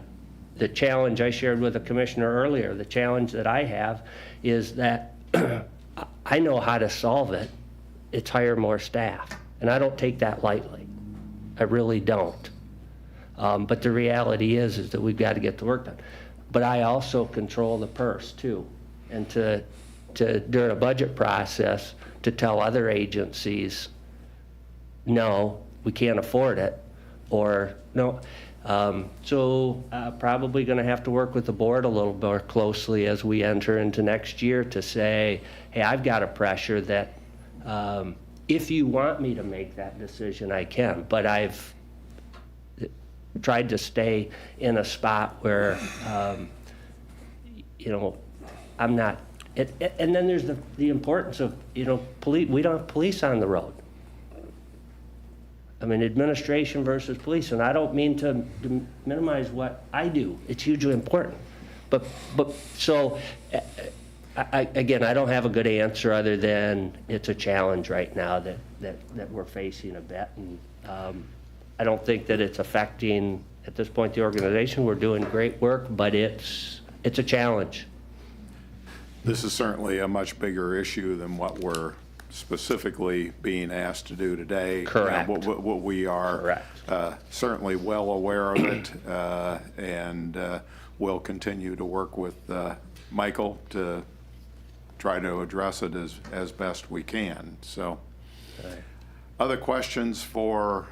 The challenge I shared with the commissioner earlier, the challenge that I have is that I know how to solve it. It's hire more staff, and I don't take that lightly. I really don't. But the reality is that we've got to get the work done. But I also control the purse too, and to during a budget process to tell other agencies, no, we can't afford it, or no. So probably going to have to work with the board a little more closely as we enter into next year to say, hey, I've got a pressure that if you want me to make that decision, I can. But I've tried to stay in a spot where, you know, I'm not. And then there's the importance of, you know, police. We don't have police on the road. I mean, administration versus police, and I don't mean to minimize what I do. It's hugely important. But so, again, I don't have a good answer other than it's a challenge right now that we're facing a bit. And I don't think that it's affecting, at this point, the organization. We're doing great work, but it's a challenge. This is certainly a much bigger issue than what we're specifically being asked to do today. Correct. What we are certainly well aware of it, and we'll continue to work with Michael to try to address it as best we can. So, other questions for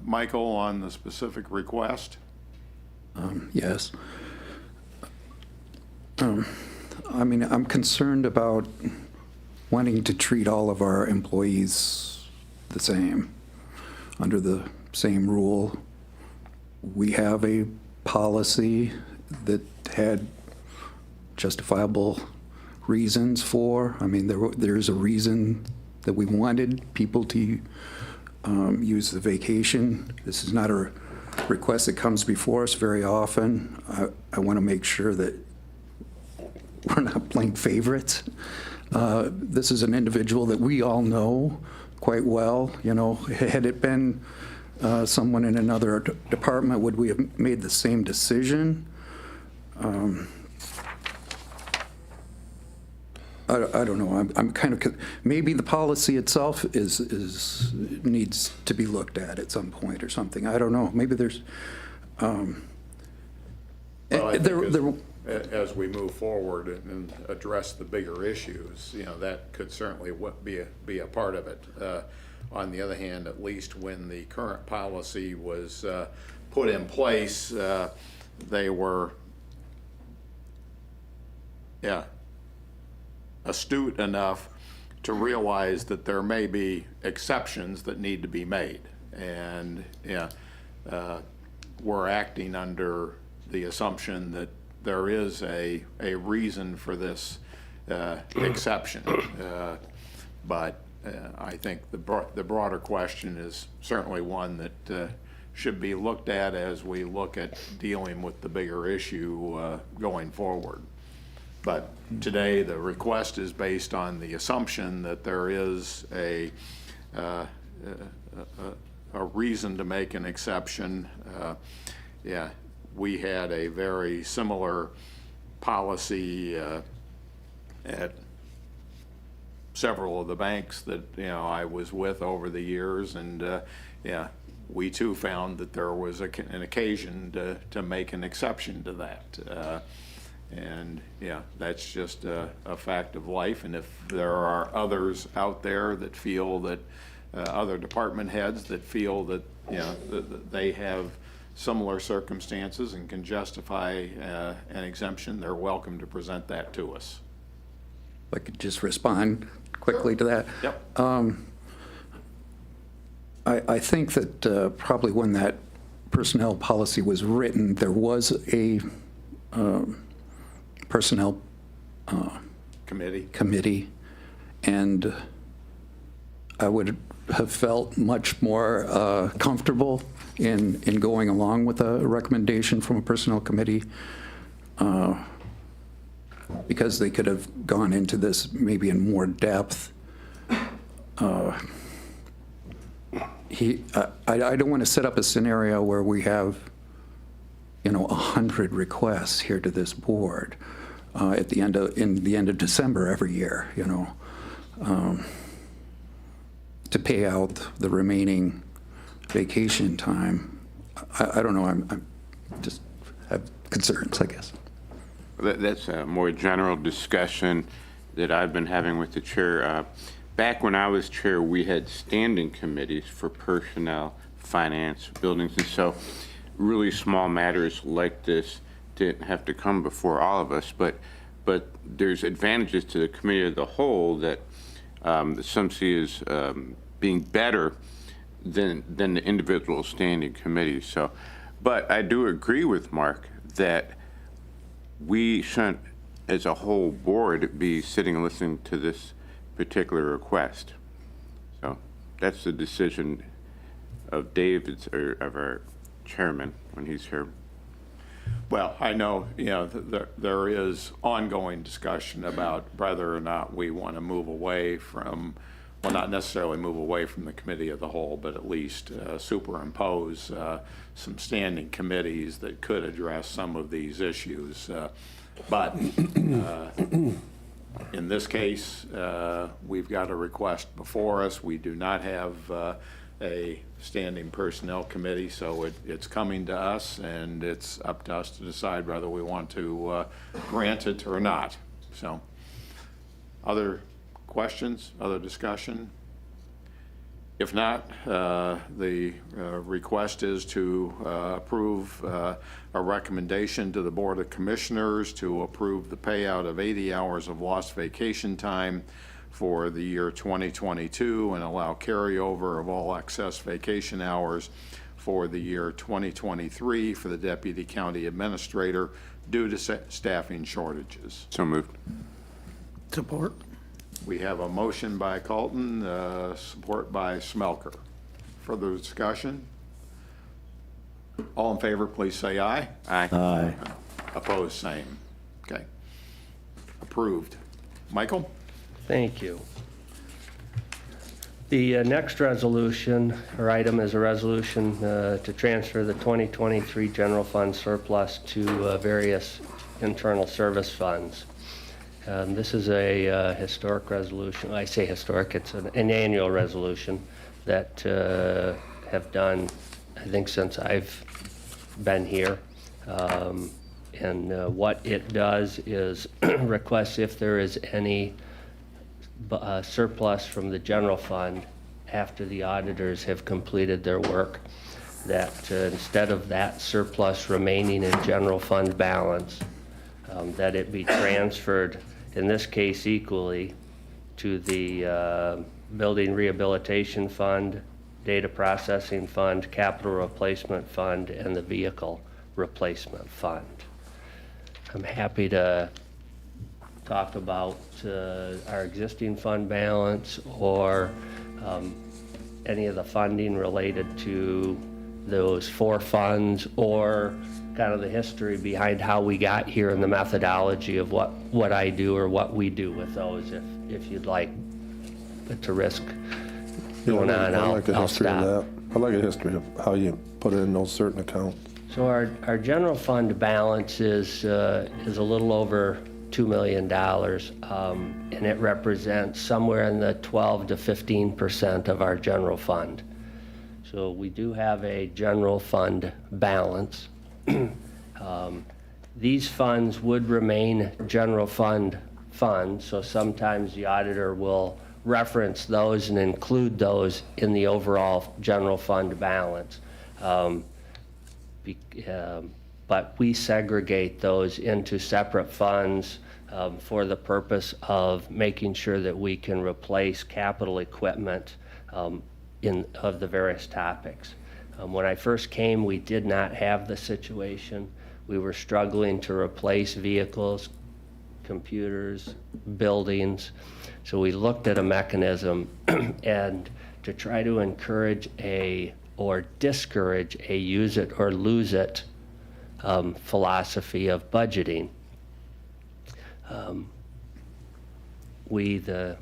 Michael on the specific request? Yes. I mean, I'm concerned about wanting to treat all of our employees the same, under the same rule. We have a policy that had justifiable reasons for. I mean, there's a reason that we wanted people to use the vacation. This is not a request that comes before us very often. I want to make sure that we're not playing favorites. This is an individual that we all know quite well. You know, had it been someone in another department, would we have made the same decision? I don't know. I'm kind of, maybe the policy itself needs to be looked at some point or something. I don't know. Maybe there's. As we move forward and address the bigger issues, you know, that could certainly be a part of it. On the other hand, at least when the current policy was put in place, they were astute enough to realize that there may be exceptions that need to be made, and we're acting under the assumption that there is a reason for this exception, but I think the broader question is certainly one that should be looked at as we look at dealing with the bigger issue going forward. But today, the request is based on the assumption that there is a reason to make an exception. Yeah, we had a very similar policy at several of the banks that I was with over the years, and yeah, we too found that there was an occasion to make an exception to that. And yeah, that's just a fact of life. And if there are others out there that feel that other department heads that feel that that they have similar circumstances and can justify an exemption, they're welcome to present that to us. If I could just respond quickly to that. Yep. I think that probably when that personnel policy was written, there was a personnel committee, and I would have felt much more comfortable in going along with a recommendation from a personnel committee, because they could have gone into this maybe in more depth. I don't want to set up a scenario where we have 100 requests here to this board in the end of December every year, to pay out the remaining vacation time. I don't know. I'm just have concerns, I guess. That's a more general discussion that I've been having with the chair. Back when I was chair, we had standing committees for personnel, finance, buildings, and so really small matters like this didn't have to come before all of us. But there's advantages to the committee of the whole that some see as being better than the individual standing committees. So, but I do agree with Mark that we shouldn't, as a whole board, be sitting and listening to this particular request. So that's the decision of David's, or of our chairman when he's here. Well, I know, there is ongoing discussion about whether or not we want to move away from, well, not necessarily move away from the committee of the whole, but at least superimpose some standing committees that could address some of these issues. But in this case, we've got a request before us. We do not have a standing personnel committee, so it's coming to us, and it's up to us to decide whether we want to grant it or not. So, other questions, other discussion? If not, the request is to approve a recommendation to the Board of Commissioners to approve the payout of 80 hours of lost vacation time for the year 2022 and allow carryover of all excess vacation hours for the year 2023 for the Deputy County Administrator due to staffing shortages. So moved. Support. We have a motion by Colton, support by Smelker. Further discussion? All in favor, please say aye. Aye. Aye. Opposed, same. Okay. Approved. Michael? Thank you. The next resolution or item is a resolution to transfer the 2023 general fund surplus to various internal service funds. This is a historic resolution. I say historic, it's an annual resolution that have done, I think, since I've been here. And what it does is requests if there is any surplus from the general fund after the auditors have completed their work, that instead of that surplus remaining in general fund balance, that it be transferred, in this case equally, to the Building Rehabilitation Fund, Data Processing Fund, Capital Replacement Fund, and the Vehicle Replacement Fund. I'm happy to talk about our existing fund balance or any of the funding related to those four funds, or kind of the history behind how we got here and the methodology of what I do or what we do with those, if you'd like. But to risk going on, I like the I'll history of stop. that. I like a history of how you put it in those certain accounts. So our general fund balance is a little over $2 million, and it represents somewhere in the 12 to 15% of our general fund. So we do have a general fund balance. These funds would remain general fund funds, so sometimes the auditor will reference those and include those in the overall general fund balance. But we segregate those into separate funds for the purpose of making sure that we can replace capital equipment of the various topics. When I first came, we did not have the situation. We were struggling to replace vehicles, computers, buildings. So we looked at a mechanism and to try to encourage or discourage a use it or lose it philosophy of budgeting.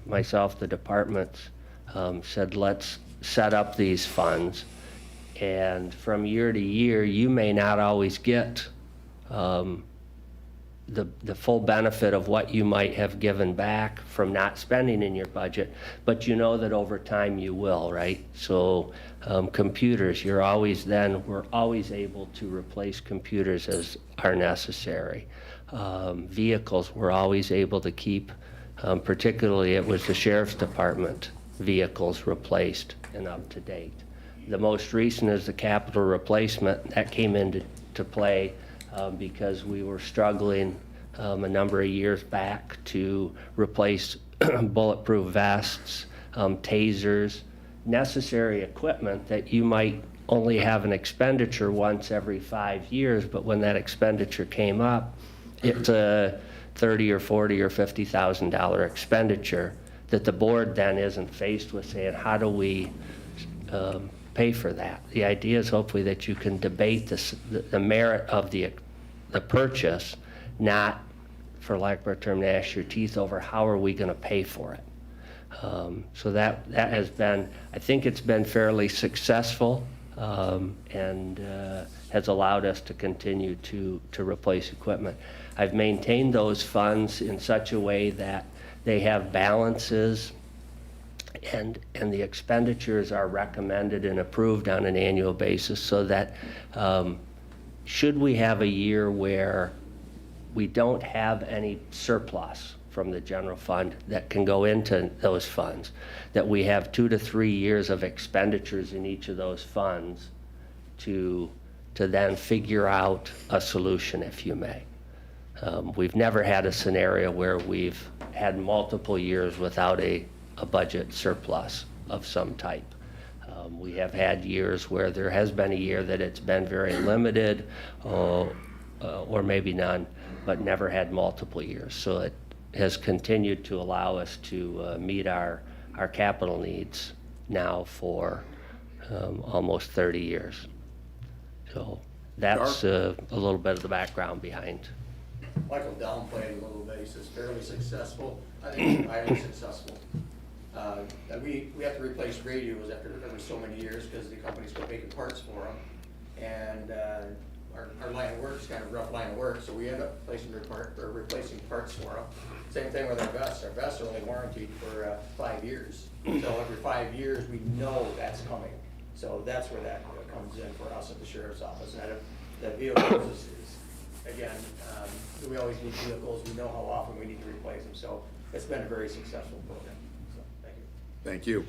Myself, the departments, said let's set up these funds, and from year to year you may not always get the full benefit of what you might have given back from not spending in your budget, but you know that over time you will, right? So computers, we're always able to replace computers as are necessary. Vehicles, we're always able to keep, particularly it was the Sheriff's Department vehicles replaced and up to date. The most recent is the capital replacement. That came into play because we were struggling a number of years back to replace bulletproof vests, tasers, necessary equipment that you might only have an expenditure once every 5 years, but when that expenditure came up, it's a $30,000 or $40,000 or $50,000 expenditure that the board then isn't faced with saying, how do we pay for that? The idea is hopefully that you can debate the merit of the purchase, not, for lack of a better term, gnash your teeth over how are we going to pay for it. So that has been, I think it's been fairly successful and has allowed us to continue to replace equipment. I've maintained those funds in such a way that they have balances and the expenditures are recommended and approved on an annual basis, so that should we have a year where we don't have any surplus from the general fund that can go into those funds, that we have 2 to 3 years of expenditures in each of those funds to then figure out a solution, if you may. We've never had a scenario where we've had multiple years without a budget surplus of some type. We have had years where there has been a year that it's been very limited or maybe none, but never had multiple years. So it has continued to allow us to meet our capital needs now for almost 30 years. So that's a little bit of the background behind. Michael downplayed it a little bit. He says fairly successful. I think it's highly successful. We have to replace radios after every so many years because the companies quit making parts for them. And our line of work is kind of a rough line of work, so we end up replacing parts for them. Same thing with our vests. Our vests are only warranted for 5 years. So every 5 years, we know that's coming. So that's where that comes in for us at the sheriff's office. And that vehicles is again, we always need vehicles. We know how often we need to replace them. So it's been a very successful program. So thank you. Thank you.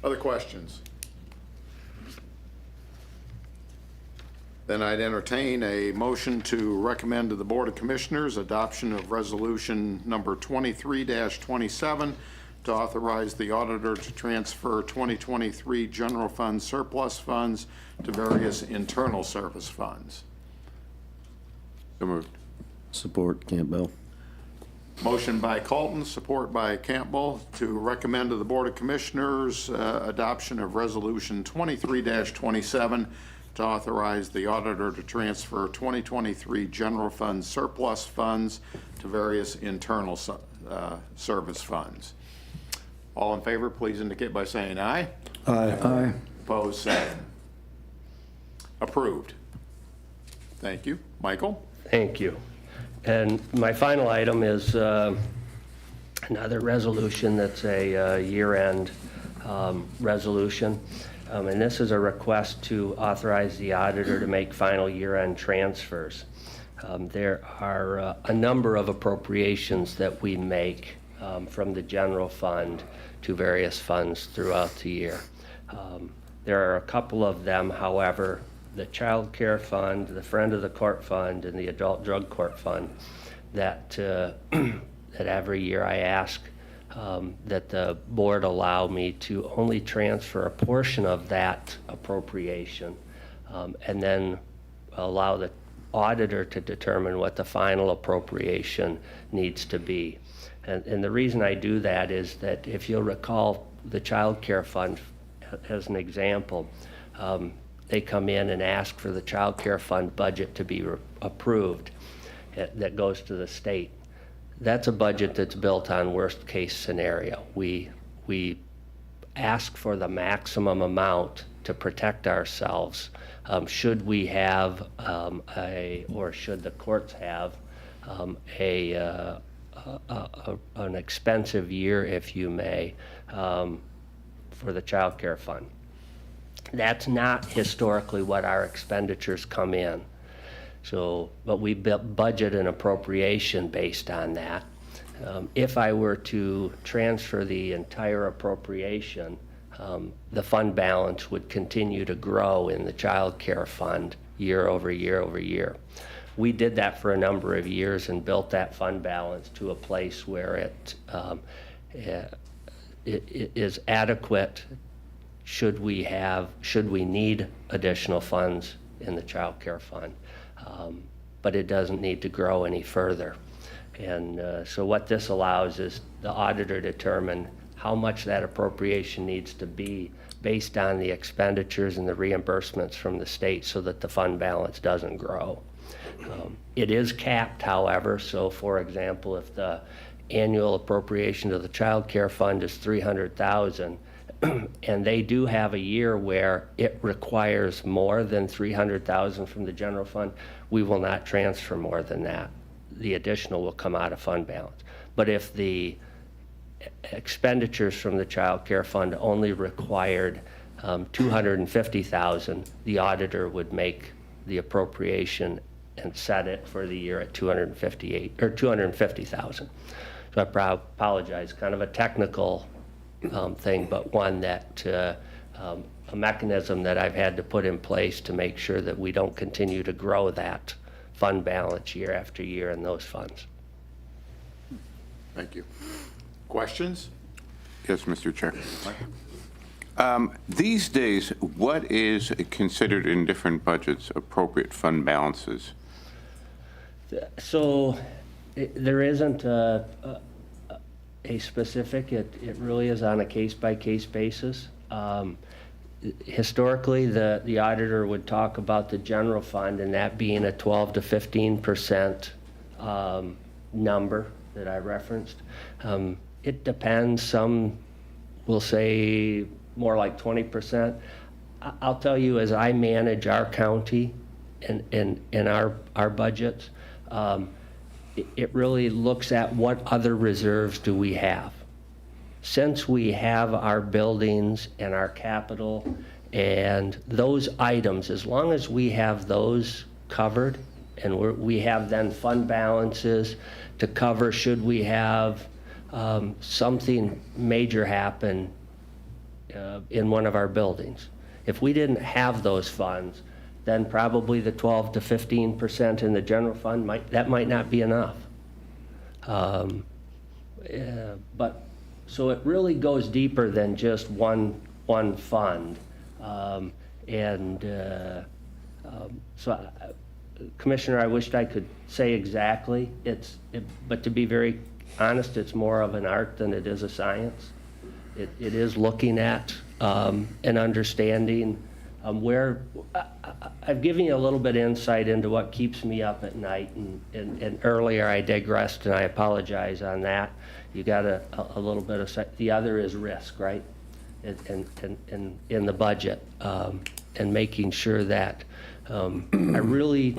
Other questions? Then I'd entertain a motion to recommend to the Board of Commissioners adoption of resolution number 23-27 to authorize the auditor to transfer 2023 general fund surplus funds to various internal service funds. So moved. Support, Campbell. Motion by Colton, support by Campbell, to recommend to the Board of Commissioners adoption of Resolution 23-27 to authorize the auditor to transfer 2023 general fund surplus funds to various internal service funds. All in favor, please indicate by saying aye. Aye. Opposed, same. Approved. Thank you. Michael? Thank you. And my final item is another resolution that's a year-end resolution. And this is a request to authorize the auditor to make final year-end transfers. There are a number of appropriations that we make from the general fund to various funds throughout the year. There are a couple of them, however, the Child Care Fund, the Friend of the Court Fund, and the Adult Drug Court Fund, that that every year I ask that the board allow me to only transfer a portion of that appropriation, and then allow the auditor to determine what the final appropriation needs to be. And the reason I do that is that if you'll recall the Child Care Fund as an example, they come in and ask for the Child Care Fund budget to be approved that goes to the state. That's a budget that's built on worst case scenario. We ask for the maximum amount to protect ourselves should we have or should the courts have an expensive year, if you may, for the Child Care Fund. That's not historically what our expenditures come in. So, but we budget an appropriation based on that. If I were to transfer the entire appropriation, the fund balance would continue to grow in the Child Care Fund year over year over year. We did that for a number of years and built that fund balance to a place where it is adequate should we need additional funds in the Child Care Fund. But it doesn't need to grow any further. And so what this allows is the auditor to determine how much that appropriation needs to be based on the expenditures and the reimbursements from the state so that the fund balance doesn't grow. It is capped, however, so for example, if the annual appropriation to the Child Care Fund is $300,000, and they do have a year where it requires more than $300,000 from the general fund, we will not transfer more than that. The additional will come out of fund balance. But if the expenditures from the Child Care Fund only required $250,000, the auditor would make the appropriation and set it for the year at $250,000. So I apologize, kind of a technical thing, but one that a mechanism that I've had to put in place to make sure that we don't continue to grow that fund balance year after year in those funds. Thank you. Questions? Yes, Mr. Chair. These days, what is considered in different budgets appropriate fund balances? So there isn't a specific, it really is on a case-by-case basis. Historically, the auditor would talk about the general fund and that being a 12 to 15% number that I referenced. It depends. Some will say more like 20%. I'll tell you, as I manage our county and our budgets, it really looks at what other reserves do we have. Since we have our buildings and our capital and those items, as long as we have those covered and we have then fund balances to cover should we have something major happen in one of our buildings. If we didn't have those funds, then probably the 12 to 15% in the general fund might not be enough. But so it really goes deeper than just one fund, Commissioner, I wished I could say exactly. But to be very honest, it's more of an art than it is a science. It is looking at and understanding where I've given you a little bit of insight into what keeps me up at night, and earlier I digressed, and I apologize on that. You got a little bit of, the other is risk, right? And in the budget, and making sure that I really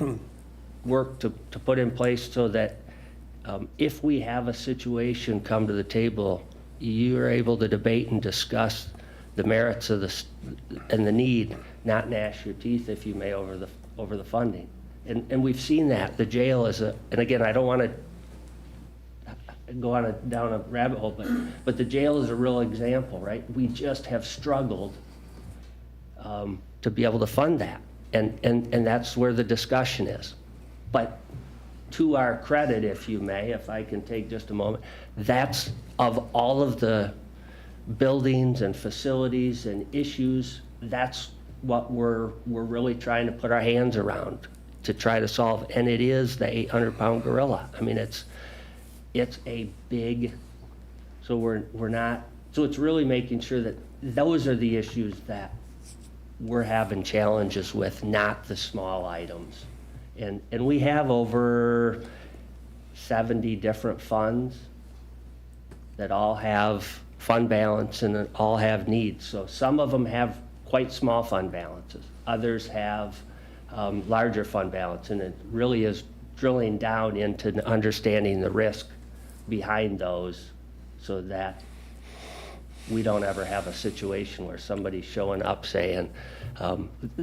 work to put in place so that if we have a situation come to the table, you are able to debate and discuss the merits of and the need, not gnash your teeth, if you may, over the funding. And we've seen that. The jail is and again, I don't want to go down a rabbit hole, but the jail is a real example, right? We just have struggled to be able to fund that. And that's where the discussion is. But to our credit, if you may, if I can take just a moment, that's of all of the buildings and facilities and issues, that's what we're really trying to put our hands around to try to solve. And it is the 800-pound gorilla. I mean, it's a big, so it's really making sure that those are the issues that we're having challenges with, not the small items. And we have over 70 different funds that all have fund balance and that all have needs. So some of them have quite small fund balances. Others have larger fund balance, and it really is drilling down into understanding the risk behind those so that we don't ever have a situation where somebody's showing up saying,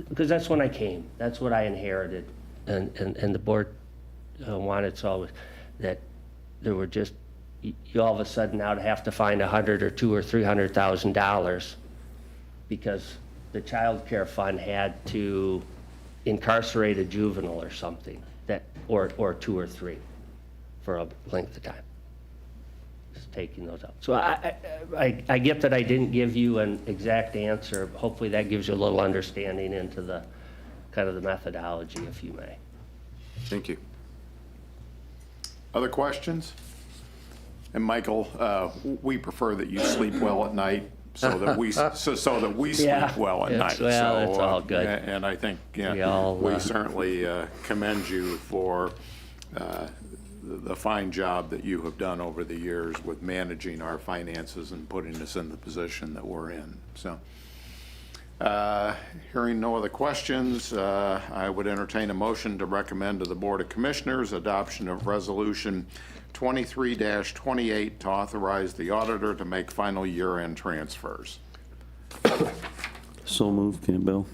because that's when I came, that's what I inherited, and the board wanted so that there were just, you all of a sudden now have to find $100,000 or $200,000 or $300,000 because the child care fund had to incarcerate a juvenile or something, or 2 or 3 for a length of time. Just taking those out. So I get that I didn't give you an exact answer. Hopefully that gives you a little understanding into the kind of the methodology, if you may. Thank you. Other questions? And Michael, we prefer that you sleep well at night so that we sleep well at night. Well, it's all good. And I think we certainly commend you for the fine job that you have done over the years with managing our finances and putting us in the position that we're in. So, hearing no other questions, I would entertain a motion to recommend to the Board of Commissioners adoption of Resolution 23-28 to authorize the auditor to make final year-end transfers. So moved, Campbell.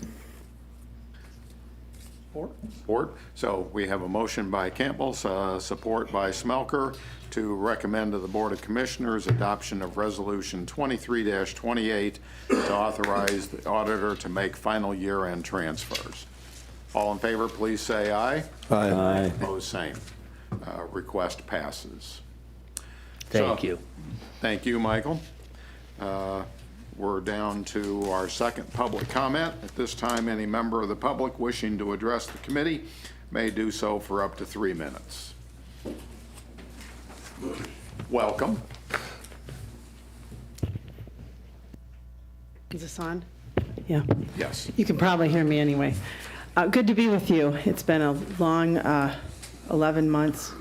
Support. So we have a motion by Campbell, support by Smelker, to recommend to the Board of Commissioners adoption of Resolution 23-28 to authorize the auditor to make final year-end transfers. All in favor, please say aye. Aye. Opposed, same. Request passes. Thank you. Thank you, Michael. We're down to our second public comment. At this time, any member of the public wishing to address the committee may do so for up to 3 minutes. Welcome. Is this on? Yeah. Yes. You can probably hear me anyway. Good to be with you. It's been a long 11 months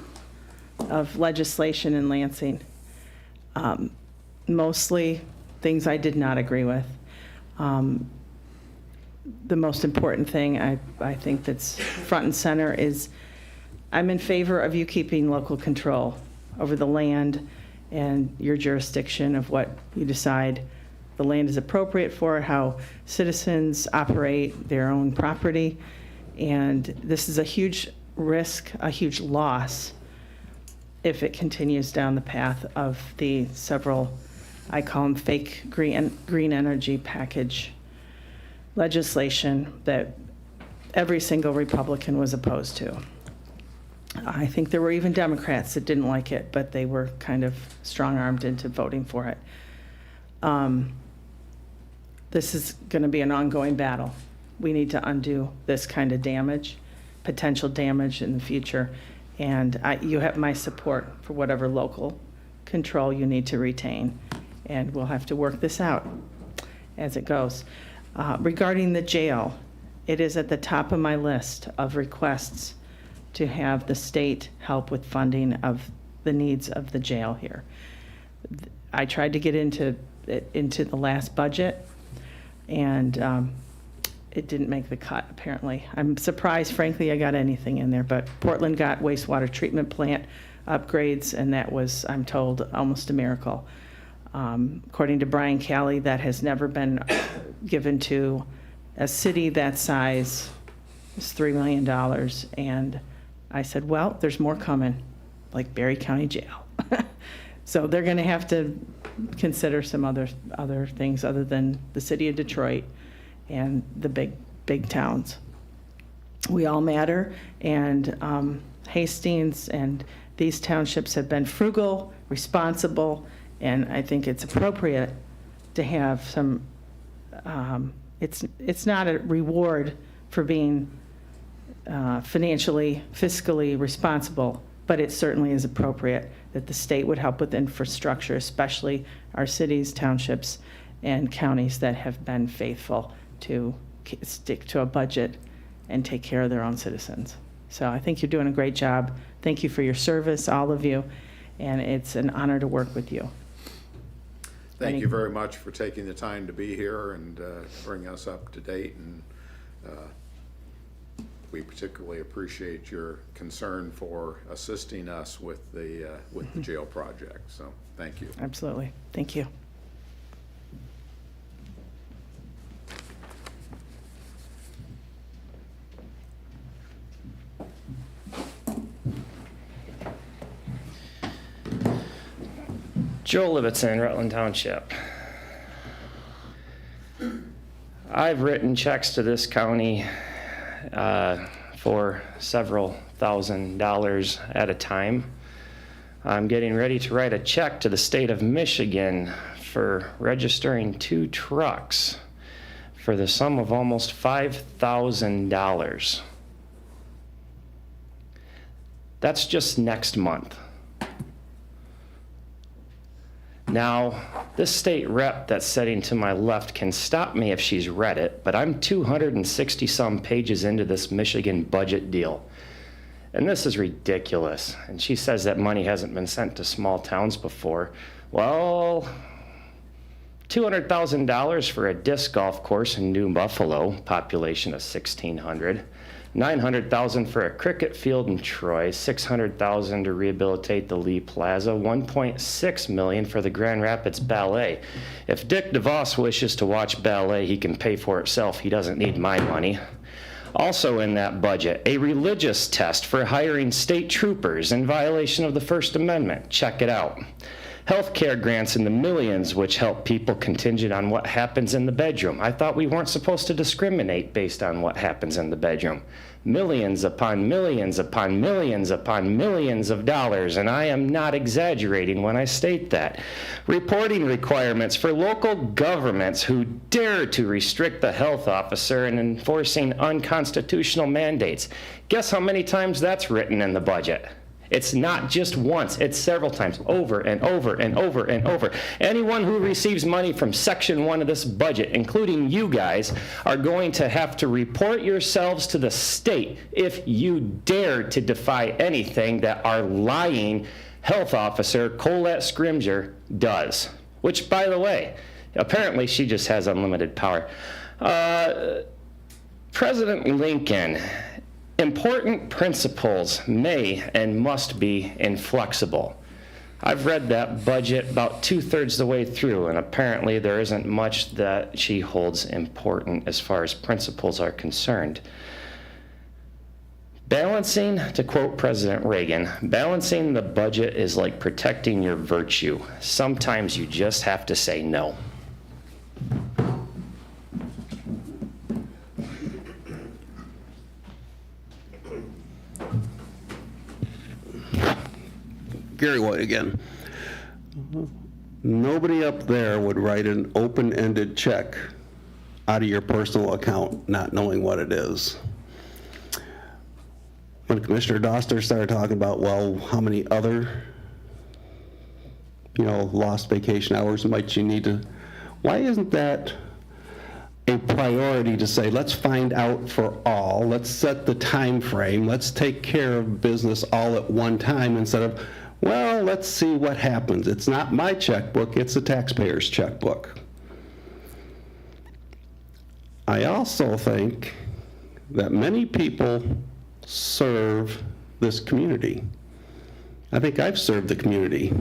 of legislation in Lansing. Mostly things I did not agree with. The most important thing I think that's front and center is I'm in favor of you keeping local control over the land and your jurisdiction of what you decide the land is appropriate for, how citizens operate their own property. And this is a huge risk, a huge loss if it continues down the path of the several, I call them fake green energy package legislation that every single Republican was opposed to. I think there were even Democrats that didn't like it, but they were kind of strong-armed into voting for it. This is going to be an ongoing battle. We need to undo this kind of damage, potential damage in the future. And you have my support for whatever local control you need to retain. And we'll have to work this out as it goes. Regarding the jail, it is at the top of my list of requests to have the state help with funding of the needs of the jail here. I tried to get into the last budget, and it didn't make the cut, apparently. I'm surprised, frankly, I got anything in there, but Portland got wastewater treatment plant upgrades, and that was, I'm told, almost a miracle. According to Brian Calley, that has never been given to a city that size. It's $3 million, and I said, well, there's more coming, like Berry County Jail. So they're going to have to consider some other things other than the city of Detroit and the big towns. We all matter, and Hastings and these townships have been frugal, responsible, and I think it's appropriate to have some. It's not a reward for being fiscally responsible, but it certainly is appropriate that the state would help with infrastructure, especially our cities, townships, and counties that have been faithful to stick to a budget and take care of their own citizens. So I think you're doing a great job. Thank you for your service, all of you, and it's an honor to work with you. Thank you very much for taking the time to be here and bring us up to date, and we particularly appreciate your concern for assisting us with the jail project. So thank you. Absolutely. Thank you. Joe Livitzon, Rutland Township. I've written checks to this county for several $1,000s at a time. I'm getting ready to write a check to the state of Michigan for registering 2 trucks for the sum of almost $5,000. That's just next month. Now, this state rep that's sitting to my left can stop me if she's read it, but I'm 260 some pages into this Michigan budget deal. And this is ridiculous. And she says that money hasn't been sent to small towns before. Well, $200,000 for a disc golf course in New Buffalo, population of 1,600. $900,000 for a cricket field in Troy, $600,000 to rehabilitate the Lee Plaza, $1.6 million for the Grand Rapids Ballet. If Dick DeVos wishes to watch ballet, he can pay for itself. He doesn't need my money. Also in that budget, a religious test for hiring state troopers in violation of the First Amendment. Check it out. Healthcare grants in the millions, which help people contingent on what happens in the bedroom. I thought we weren't supposed to discriminate based on what happens in the bedroom. Millions upon millions upon millions upon millions of dollars, and I am not exaggerating when I state that. Reporting requirements for local governments who dare to restrict the health officer and enforcing unconstitutional mandates. Guess how many times that's written in the budget? It's not just once, it's several times, over and over and over and over. Anyone who receives money from Section 1 of this budget, including you guys, are going to have to report yourselves to the state if you dare to defy anything that our lying health officer, Colette Scrimger, does. Which, by the way, apparently she just has unlimited power. President Lincoln, important principles may and must be inflexible. I've read that budget about 2/3 the way through, and apparently there isn't much that she holds important as far as principles are concerned. Balancing, to quote President Reagan, balancing the budget is like protecting your virtue. Sometimes you just have to say no. Gary White again. Nobody up there would write an open-ended check out of your personal account not knowing what it is. When Commissioner Doster started talking about, well, how many other lost vacation hours, might you need to, why isn't that a priority to say, let's find out for all, let's set the time frame, let's take care of business all at one time instead of, well, let's see what happens. It's not my checkbook, it's the taxpayer's checkbook. I also think that many people serve this community. I think I've served the community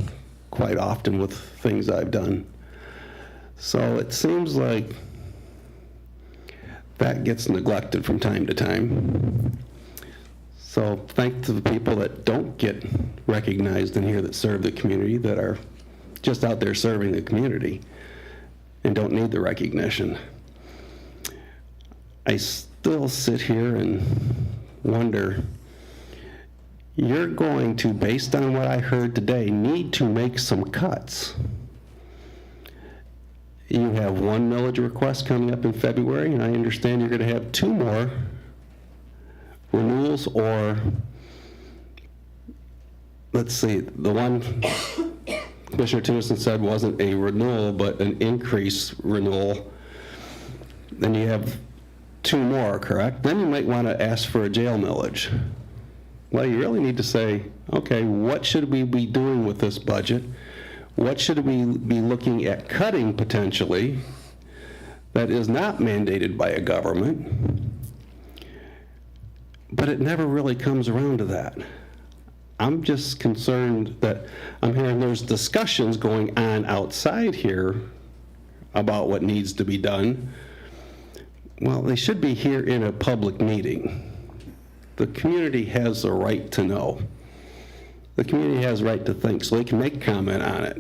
quite often with things I've done. So it seems like that gets neglected from time to time. So thanks to the people that don't get recognized in here that serve the community, that are just out there serving the community and don't need the recognition. I still sit here and wonder, you're going to, based on what I heard today, need to make some cuts. You have one millage request coming up in February, and I understand you're going to have 2 more renewals, or, let's see, the one Commissioner Tennyson said wasn't a renewal, but an increase renewal. Then you have 2 more, correct? Then you might want to ask for a jail millage. Well, you really need to say, okay, what should we be doing with this budget? What should we be looking at cutting potentially that is not mandated by a government? But it never really comes around to that. I'm just concerned that I'm hearing there's discussions going on outside here about what needs to be done. Well, they should be here in a public meeting. The community has the right to know. The community has the right to think, so they can make comment on it.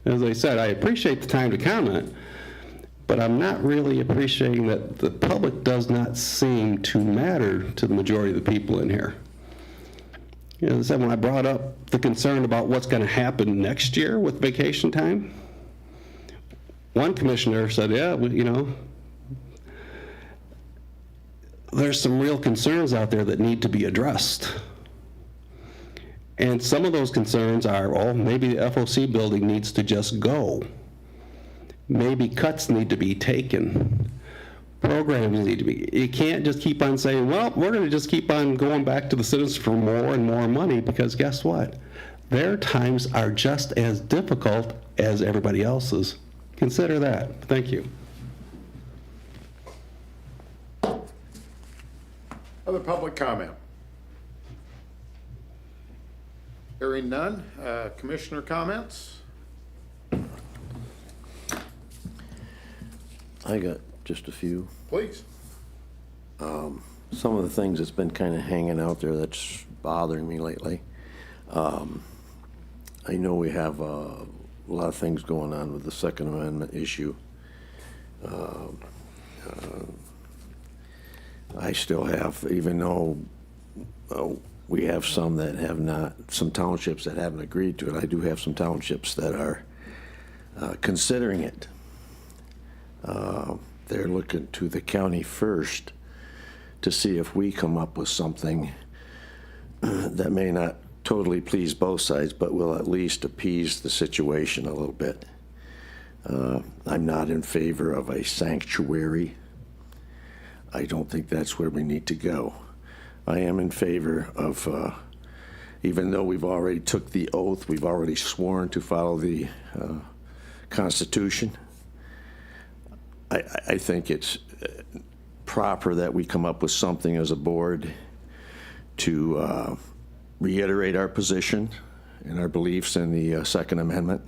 As I said, I appreciate the time to comment, but I'm not really appreciating that the public does not seem to matter to the majority of the people in here. As I said, when I brought up the concern about what's going to happen next year with vacation time, one commissioner said, yeah, there's some real concerns out there that need to be addressed. And some of those concerns are, well, maybe the FOC building needs to just go. Maybe cuts need to be taken. Programs need to be, you can't just keep on saying, well, we're going to just keep on going back to the citizens for more and more money, because guess what? Their times are just as difficult as everybody else's. Consider that. Thank you. Other public comment? Hearing none. Commissioner comments? I got just a few. Please. Some of the things that's been kind of hanging out there that's bothering me lately. I know we have a lot of things going on with the Second Amendment issue. I still have, even though we have some that have not, some townships that haven't agreed to it, I do have some townships that are considering it. They're looking to the county first to see if we come up with something that may not totally please both sides, but will at least appease the situation a little bit. I'm not in favor of a sanctuary. I don't think that's where we need to go. I am in favor of, even though we've already took the oath, we've already sworn to follow the Constitution, I think it's proper that we come up with something as a board to reiterate our position and our beliefs in the Second Amendment.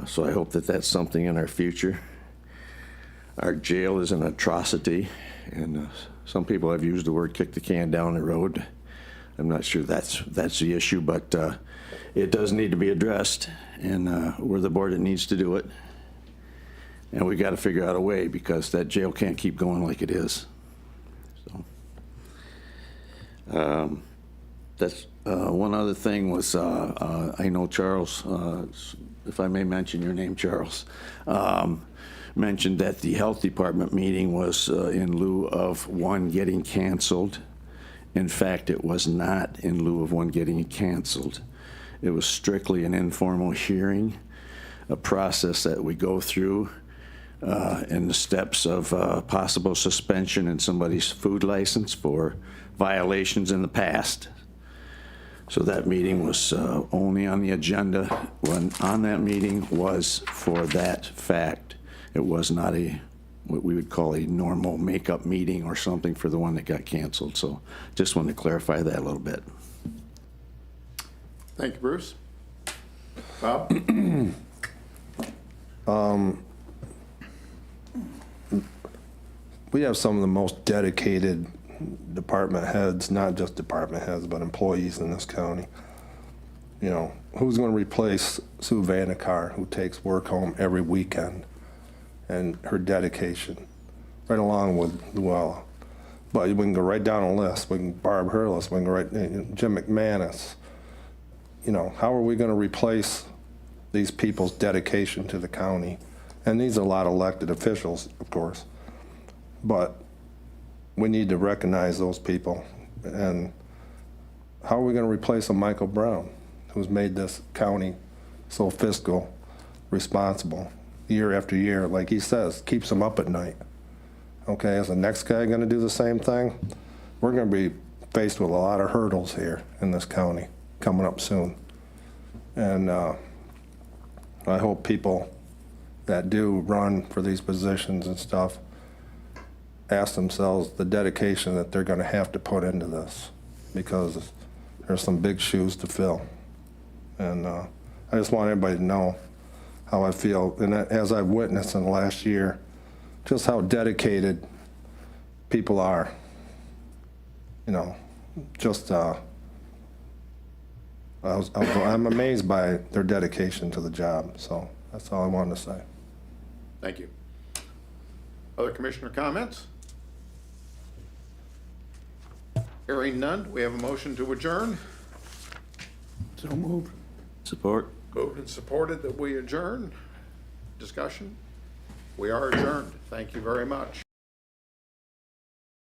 So I hope that that's something in our future. Our jail is an atrocity, and some people have used the word kick the can down the road. I'm not sure that's the issue, but it does need to be addressed, and we're the board that needs to do it. And we got to figure out a way, because that jail can't keep going like it is. So that's one other thing was I know Charles, if I may mention your name, Charles, mentioned that the health department meeting was in lieu of one getting canceled. In fact, it was not in lieu of one getting canceled. It was strictly an informal hearing, a process that we go through, and the steps of possible suspension in somebody's food license for violations in the past. So that meeting was only on the agenda when on that meeting was for that fact. It was not what we would call a normal makeup meeting or something for the one that got canceled. So just wanted to clarify that a little bit. Thank you, Bruce. Bob? We have some of the most dedicated department heads, not just department heads, but employees in this county. You know, who's going to replace Sue Vandekar, who takes work home every weekend, and her dedication, right along with Luella. But we can go right down a list. We can Barb Hurlis, we can go right, Jim McManus. You know, how are we going to replace these people's dedication to the county? And these are a lot of elected officials, of course. But we need to recognize those people. And how are we going to replace a Michael Brown, who's made this county so fiscal responsible year after year? Like he says, keeps them up at night. Okay, is the next guy going to do the same thing? We're going to be faced with a lot of hurdles here in this county coming up soon. And I hope people that do run for these positions and stuff ask themselves the dedication that they're going to have to put into this, because there's some big shoes to fill. And I just want everybody to know how I feel, and as I've witnessed in the last year, just how dedicated people are. You know, just I'm amazed by their dedication to the job. So that's all I wanted to say. Thank you. Other commissioner comments? Hearing none, we have a motion to adjourn. So moved. Support. Moved and supported that we adjourn. Discussion? We are adjourned. Thank you very much.